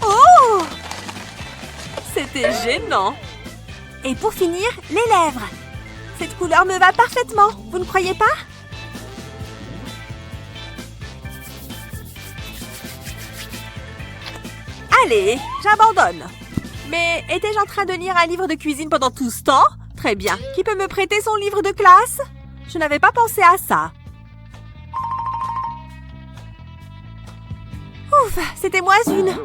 Oh! C'était gênant. Et pour finir, les lèvres. Cette couleur me va parfaitement, vous ne croyez pas? Allez, j'abandonne. Mais étais-je en train de lire un livre de cuisine pendant tout ce temps? Très bien. Qui peut me prêter son livre de classe? Je n'avais pas pensé à ça. Ouf, c'était moins une.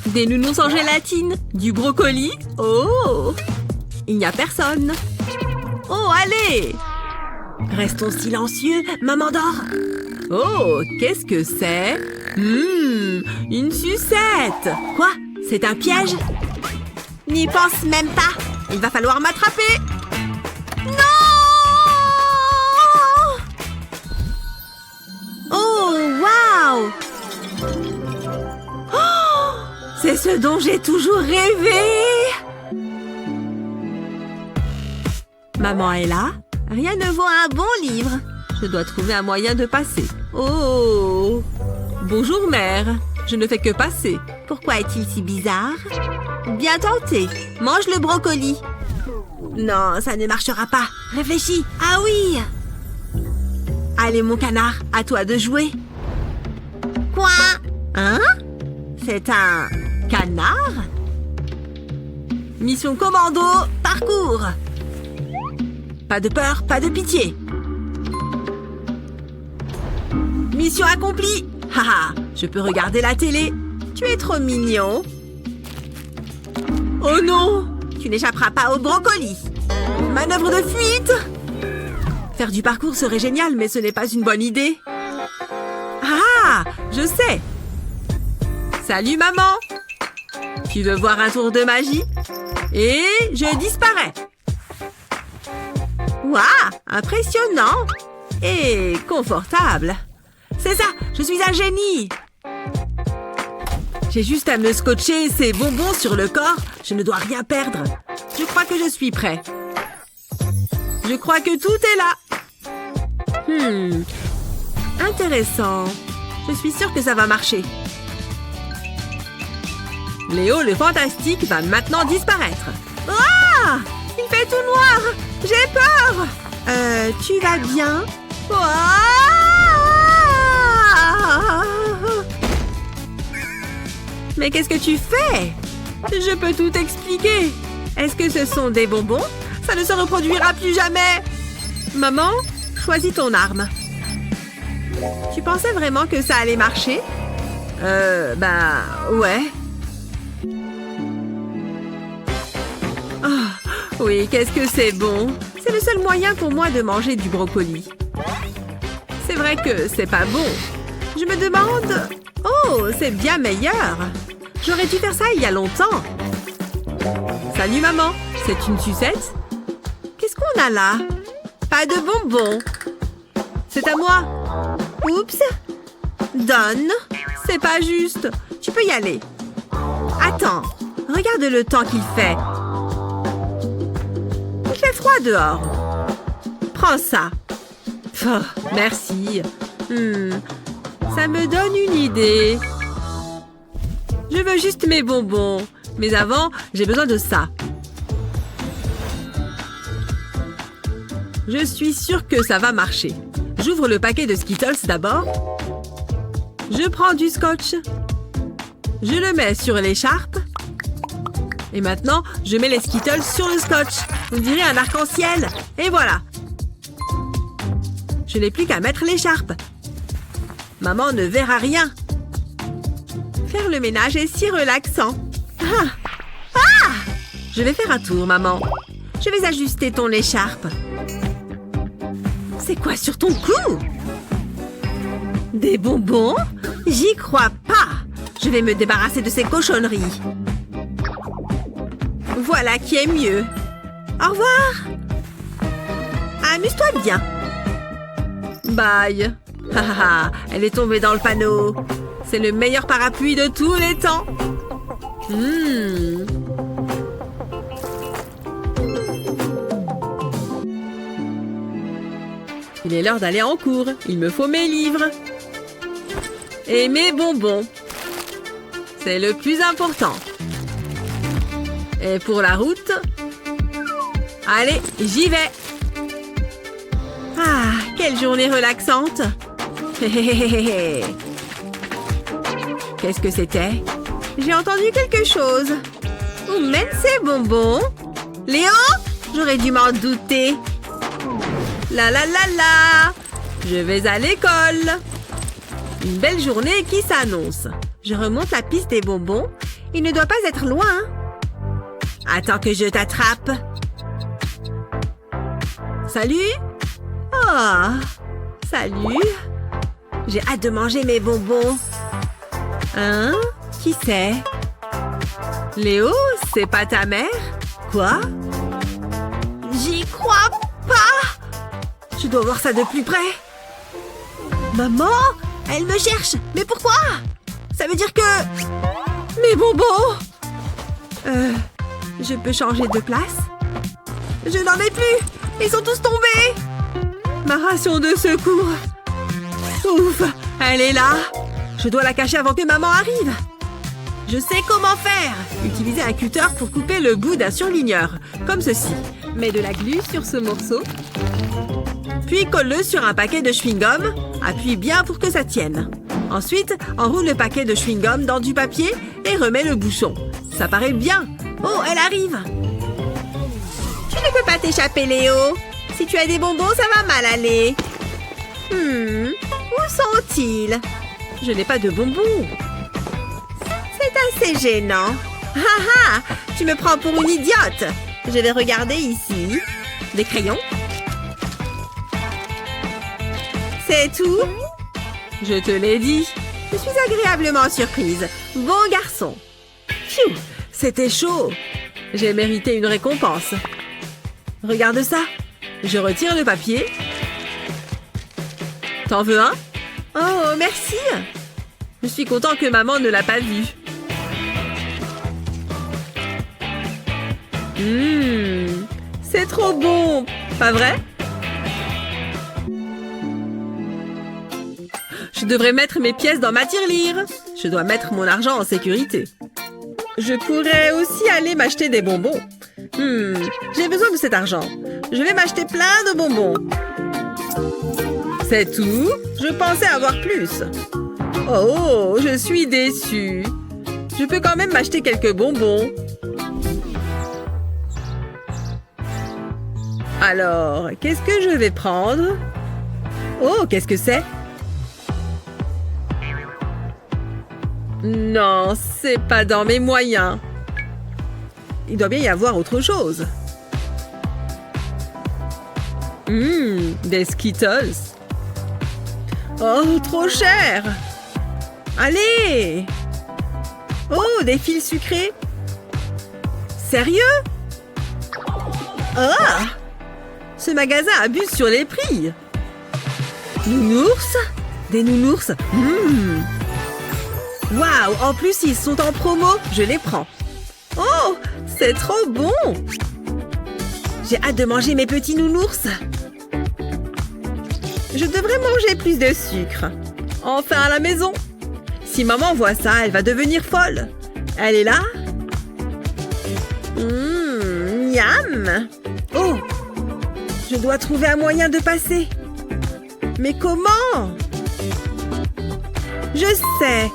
Des nounours en gélatine, du brocoli. Oh! Il n'y a personne. Oh, allez! Restons silencieux, maman dort. Oh, qu'est-ce que c'est? Une sucette. Quoi? C'est un piège? N'y pense même pas. Il va falloir m'attraper. Non! Oh, waouh! Oh, c'est ce dont j'ai toujours rêvé. Maman est là. Rien ne vaut un bon livre. Je dois trouver un moyen de passer. Oh! Bonjour, mère. Je ne fais que passer. Pourquoi est-il si bizarre? Bien tenté. Mange le brocoli. Non, ça ne marchera pas. Réfléchis. Ah oui! Allez, mon canard, à toi de jouer. Quoi? Hein? C'est un canard? Mission commando, parcours. Pas de peur, pas de pitié. Mission accomplie. Haha, je peux regarder la télé. Tu es trop mignon. Oh non, tu n'échapperas pas au brocoli. Manœuvre de fuite. Faire du parcours serait génial, mais ce n'est pas une bonne idée. Ah, je sais. Salut, maman. Tu veux voir un tour de magie? Et je disparais. Waouh, impressionnant. Et confortable. C'est ça, je suis un génie. J'ai juste à me scotcher ces bonbons sur le corps. Je ne dois rien perdre. Je crois que je suis prêt. Je crois que tout est là. Intéressant. Je suis sûre que ça va marcher. Léo le fantastique va maintenant disparaître. Ah! Il fait tout noir. J'ai peur. Tu vas bien? Mais qu'est-ce que tu fais? Je peux tout expliquer. Est-ce que ce sont des bonbons? Ça ne se reproduira plus jamais. Maman, choisis ton arme. Tu pensais vraiment que ça allait marcher? Ouais. Oh, oui, qu'est-ce que c'est bon. C'est le seul moyen pour moi de manger du brocoli. C'est vrai que c'est pas bon. Je me demande... Oh, c'est bien meilleur. J'aurais dû faire ça il y a longtemps. Salut, maman. C'est une sucette? Qu'est-ce qu'on a là? Pas de bonbons. C'est à moi. Oups. Donne. C'est pas juste. Tu peux y aller. Attends. Regarde le temps qu'il fait. Il fait froid dehors. Prends ça. Oh, merci. Ça me donne une idée. Je veux juste mes bonbons. Mais avant, j'ai besoin de ça. Je suis sûre que ça va marcher. J'ouvre le paquet de Skittles d'abord. Je prends du scotch. Je le mets sur l'écharpe. Et maintenant, je mets les Skittles sur le scotch. On dirait un arc-en-ciel. Et voilà. Je n'ai plus qu'à mettre l'écharpe. Maman ne verra rien. Faire le ménage est si relaxant. Je vais faire un tour, maman. Je vais ajuster ton écharpe. C'est quoi sur ton cou? Des bonbons? J'y crois pas. Je vais me débarrasser de ces cochonneries. Voilà qui est mieux. Au revoir. Amuse-toi bien. Bye. Elle est tombée dans le panneau. C'est le meilleur parapluie de tous les temps. Il est l'heure d'aller en cours. Il me faut mes livres. Et mes bonbons. C'est le plus important. Et pour la route... Allez, j'y vais. Ah, quelle journée relaxante. Qu'est-ce que c'était? J'ai entendu quelque chose. Où mènent ces bonbons? Léo? J'aurais dû m'en douter. La la la la! Je vais à l'école. Une belle journée qui s'annonce. Je remonte la piste des bonbons. Il ne doit pas être loin. Attends que je t'attrape. Salut? Oh! Salut! J'ai hâte de manger mes bonbons. Hein? Qui c'est? Léo, c'est pas ta mère? Quoi? J'y crois pas! Je dois voir ça de plus près. Maman, elle me cherche. Mais pourquoi? Ça veut dire que... Mes bonbons! Je peux changer de place? Je n'en ai plus! Ils sont tous tombés! Ma ration de secours! Ouf! Elle est là! Je dois la cacher avant que maman arrive! Je sais comment faire! Utilisez un cutter pour couper le bout d'un surligneur, comme ceci. Mets de la glu sur ce morceau. Puis colle-le sur un paquet de chewing-gum. Appuie bien pour que ça tienne. Ensuite, enroule le paquet de chewing-gum dans du papier et remets le bouchon. Ça paraît bien! Oh, elle arrive! Tu ne peux pas t'échapper, Léo! Si tu as des bonbons, ça va mal aller. Où sont-ils? Je n'ai pas de bonbons. C'est assez gênant. Tu me prends pour une idiote. Je vais regarder ici. Des crayons? C'est tout? Je te l'ai dit. Je suis agréablement surprise. Bon garçon. Pfiou, c'était chaud. J'ai mérité une récompense. Regarde ça. Je retire le papier. T'en veux un? Oh, merci. Je suis content que maman ne l'a pas vu. C'est trop bon, pas vrai? Je devrais mettre mes pièces dans ma tirelire. Je dois mettre mon argent en sécurité. Je pourrais aussi aller m'acheter des bonbons. J'ai besoin de cet argent. Je vais m'acheter plein de bonbons. C'est tout? Je pensais avoir plus. Oh, je suis déçue. Je peux quand même m'acheter quelques bonbons. Alors, qu'est-ce que je vais prendre? Oh, qu'est-ce que c'est? Non, c'est pas dans mes moyens. Il doit bien y avoir autre chose. Des Skittles. Oh, trop cher! Allez! Oh, des fils sucrés. Sérieux? Ah! Ce magasin abuse sur les prix. Nounours? Des nounours? Waouh! En plus, ils sont en promo. Je les prends. Oh! C'est trop bon! J'ai hâte de manger mes petits nounours. Je devrais manger plus de sucre. Enfin à la maison. Si maman voit ça, elle va devenir folle. Elle est là? Miam! Oh! Je dois trouver un moyen de passer. Mais comment? Je sais.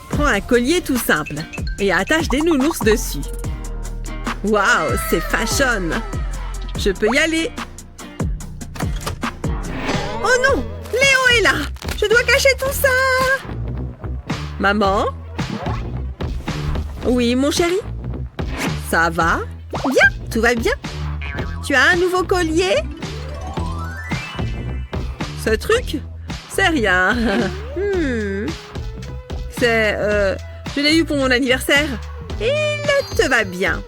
Prends un collier tout simple et attache des nounours dessus. Waouh, c'est fashion. Je peux y aller. Oh non, Léo est là. Je dois cacher tout ça. Maman, Oui, mon chéri? Ça va? Bien, tout va bien. Tu as un nouveau collier? Ce truc? C'est rien. Je l'ai eu pour mon anniversaire. Il te va bien.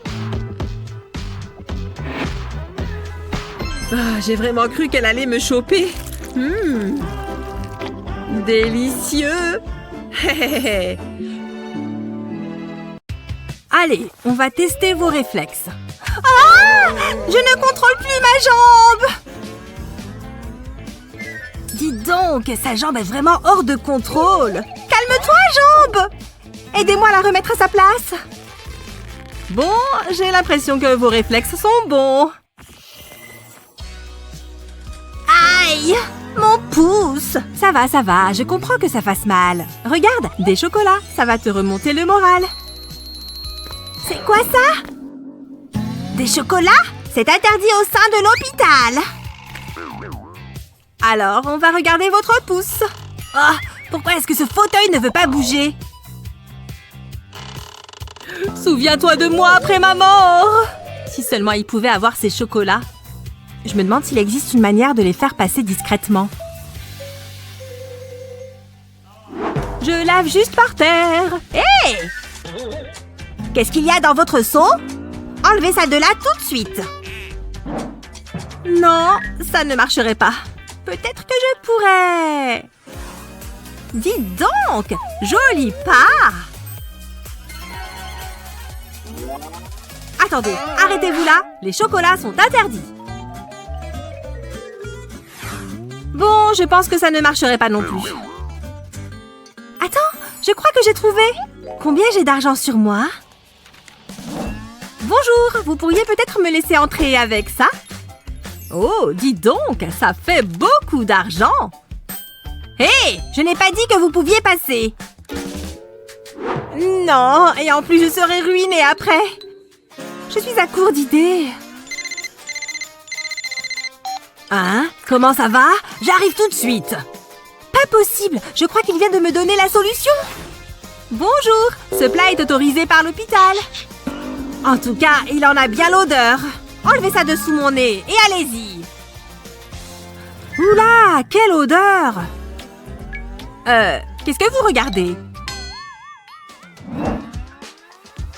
Ah, j'ai vraiment cru qu'elle allait me choper. Délicieux. Allez, on va tester vos réflexes. Ah! Je ne contrôle plus ma jambe! Dis donc, sa jambe est vraiment hors de contrôle. Calme-toi, jambe! Aidez-moi à la remettre à sa place. Bon, j'ai l'impression que vos réflexes sont bons. Aïe! Mon pouce! Ça va, je comprends que ça fasse mal. Regarde, des chocolats, ça va te remonter le moral. C'est quoi ça? Des chocolats? C'est interdit au sein de l'hôpital. Alors, on va regarder votre pouce. Oh, pourquoi est-ce que ce fauteuil ne veut pas bouger? Souviens-toi de moi après ma mort! Si seulement il pouvait avoir ces chocolats. Je me demande s'il existe une manière de les faire passer discrètement. Je lave juste par terre. Hé! Qu'est-ce qu'il y a dans votre seau? Enlevez ça de là tout de suite. Non, ça ne marcherait pas. Peut-être que je pourrais... Dis donc! Joli pas! Attendez, arrêtez-vous là. Les chocolats sont interdits. Bon, je pense que ça ne marcherait pas non plus. Attends, je crois que j'ai trouvé. Combien j'ai d'argent sur moi? Bonjour, vous pourriez peut-être me laisser entrer avec ça? Oh, dis donc, ça fait beaucoup d'argent. Hé, je n'ai pas dit que vous pouviez passer. Non, et en plus je serai ruinée après. Je suis à court d'idées. Hein? Comment ça va? J'arrive tout de suite. Pas possible, je crois qu'il vient de me donner la solution. Bonjour, ce plat est autorisé par l'hôpital. En tout cas, il en a bien l'odeur. Enlevez ça de sous mon nez et allez-y. Oula, quelle odeur! Qu'est-ce que vous regardez?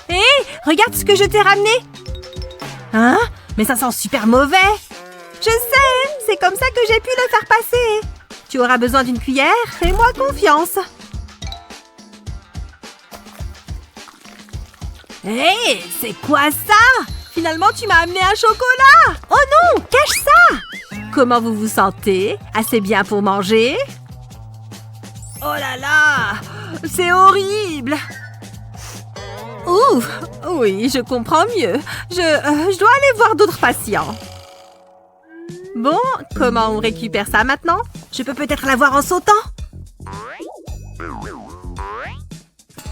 Hé, regarde ce que je t'ai ramené. Hein? Mais ça sent super mauvais. Je sais, c'est comme ça que j'ai pu le faire passer. Tu auras besoin d'une cuillère, fais-moi confiance. Hé, c'est quoi ça? Finalement, tu m'as amené un chocolat. Oh non, cache ça. Comment vous vous sentez? Assez bien pour manger? Oh là là, c'est horrible. Ouh, oui, je comprends mieux. Je dois aller voir d'autres patients. Bon, comment on récupère ça maintenant? Je peux peut-être l'avoir en sautant?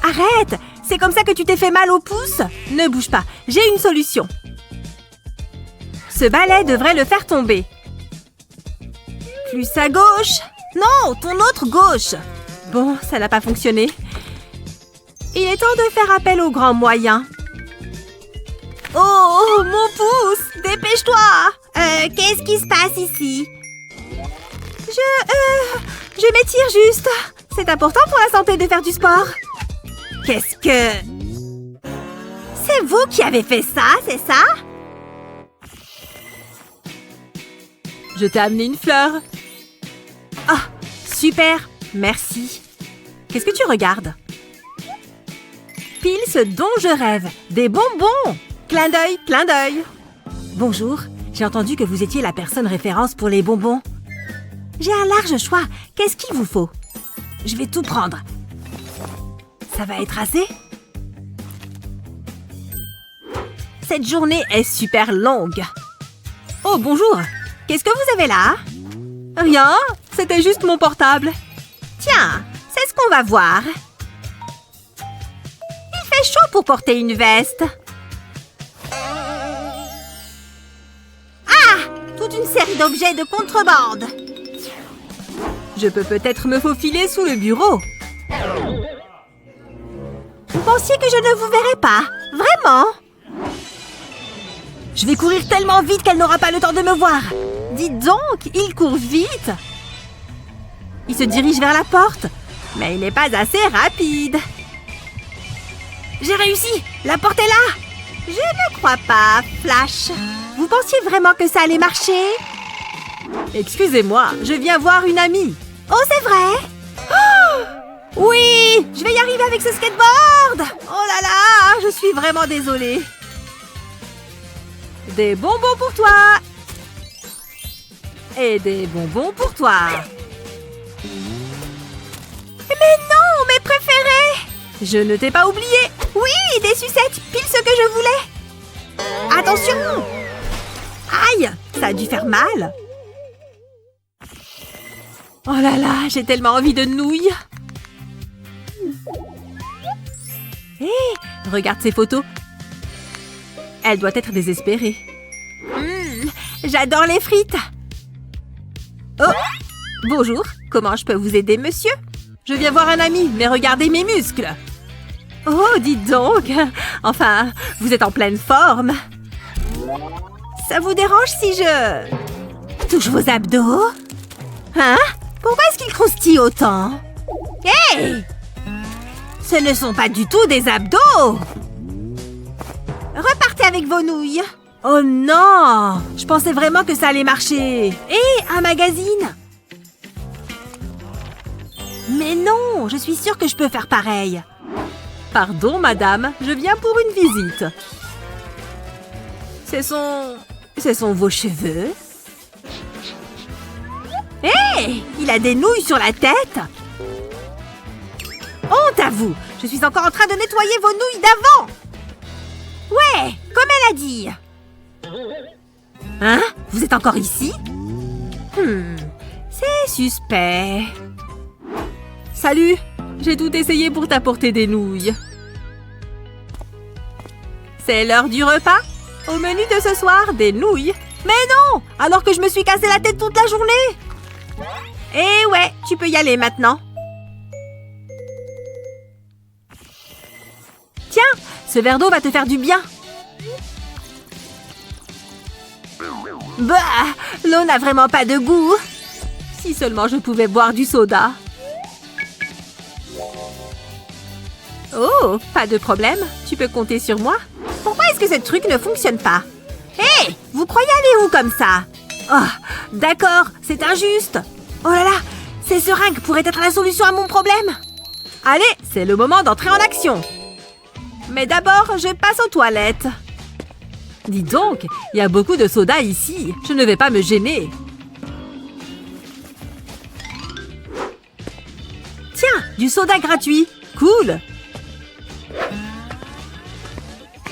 Arrête! C'est comme ça que tu t'es fait mal au pouce? Ne bouge pas, j'ai une solution. Ce balai devrait le faire tomber. Plus à gauche. Non, ton autre gauche. Bon, ça n'a pas fonctionné. Il est temps de faire appel aux grands moyens. Oh, mon pouce! Dépêche-toi! Qu'est-ce qui se passe ici? Je m'étire juste. C'est important pour la santé de faire du sport. Qu'est-ce que... C'est vous qui avez fait ça, c'est ça? Je t'ai amené une fleur. Ah, super, merci. Qu'est-ce que tu regardes? Pile ce dont je rêve. Des bonbons. Clin d'œil, clin d'œil. Bonjour, j'ai entendu que vous étiez la personne référence pour les bonbons. J'ai un large choix. Qu'est-ce qu'il vous faut? Je vais tout prendre. Ça va être assez? Cette journée est super longue. Oh, bonjour. Qu'est-ce que vous avez là? Rien, c'était juste mon portable. Tiens, c'est ce qu'on va voir. Il fait chaud pour porter une veste. Ah! Toute une série d'objets de contrebande. Je peux peut-être me faufiler sous le bureau. Bon, pensiez que je ne vous verrais pas? Vraiment? Je vais courir tellement vite qu'elle n'aura pas le temps de me voir. Dites donc, il court vite. Il se dirige vers la porte, mais il n'est pas assez rapide. J'ai réussi! La porte est là! Je ne crois pas, Flash. Vous pensiez vraiment que ça allait marcher? Excusez-moi, je viens voir une amie. Oh, c'est vrai? Oh! Oui! Je vais y arriver avec ce skateboard! Oh là là! Je suis vraiment désolée. Des bonbons pour toi! Et des bonbons pour toi! Mais non, mes préférés! Je ne t'ai pas oublié! Oui, des sucettes, pile ce que je voulais! Attention! Aïe, ça a dû faire mal! Oh là là, j'ai tellement envie de nouilles! Hé, regarde ces photos! Elle doit être désespérée. J'adore les frites! Oh! Bonjour, comment je peux vous aider, monsieur? Je viens voir un ami, mais regardez mes muscles! Oh, dites donc! Enfin, vous êtes en pleine forme! Ça vous dérange si je... touche vos abdos? Hein? Pourquoi est-ce qu'ils croustillent autant? Hey! Ce ne sont pas du tout des abdos! Repartez avec vos nouilles! Oh non! Je pensais vraiment que ça allait marcher! Hé, un magazine! Mais non! Je suis sûre que je peux faire pareil! Pardon, madame, je viens pour une visite. Ce sont vos cheveux? Hé! Il a des nouilles sur la tête! Honte à vous! Je suis encore en train de nettoyer vos nouilles d'avant! Ouais, comme elle a dit! Hein? Vous êtes encore ici? C'est suspect. Salut! J'ai tout essayé pour t'apporter des nouilles. C'est l'heure du repas? Au menu de ce soir, des nouilles. Mais non! Alors que je me suis cassé la tête toute la journée! Eh ouais, tu peux y aller maintenant. Tiens, ce verre d'eau va te faire du bien. Bah, l'eau n'a vraiment pas de goût. Si seulement je pouvais boire du soda. Oh, pas de problème. Tu peux compter sur moi. Pourquoi est-ce que ce truc ne fonctionne pas? Hé, vous croyez aller où comme ça? Oh, d'accord, c'est injuste. Oh là là, ces seringues pourraient être la solution à mon problème. Allez, c'est le moment d'entrer en action. Mais d'abord, je passe aux toilettes. Dis donc, il y a beaucoup de soda ici. Je ne vais pas me gêner. Tiens, du soda gratuit. Cool.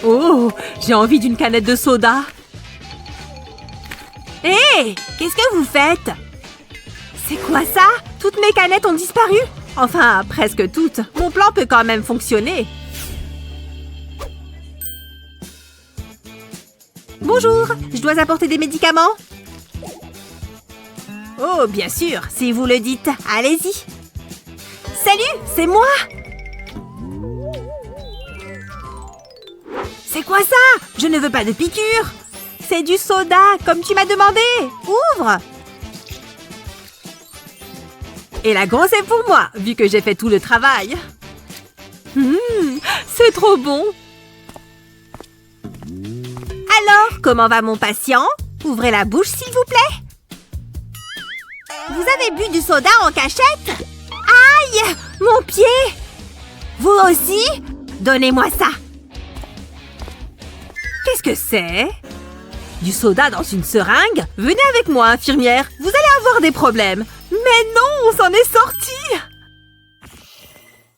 Oh, j'ai envie d'une canette de soda. Hé, qu'est-ce que vous faites? C'est quoi ça? Toutes mes canettes ont disparu? Enfin, presque toutes. Mon plan peut quand même fonctionner. Bonjour, je dois apporter des médicaments? Oh, bien sûr, si vous le dites. Allez-y. Salut, c'est moi! C'est quoi ça? Je ne veux pas de piqûre. C'est du soda, comme tu m'as demandé. Ouvre! Et la grosse est pour moi, vu que j'ai fait tout le travail. C'est trop bon. Alors, comment va mon patient? Ouvrez la bouche, s'il vous plaît. Vous avez bu du soda en cachette? Aïe! Mon pied! Vous aussi? Donnez-moi ça. Qu'est-ce que c'est? Du soda dans une seringue? Venez avec moi, infirmière. Vous allez avoir des problèmes. Mais non, on s'en est sorti!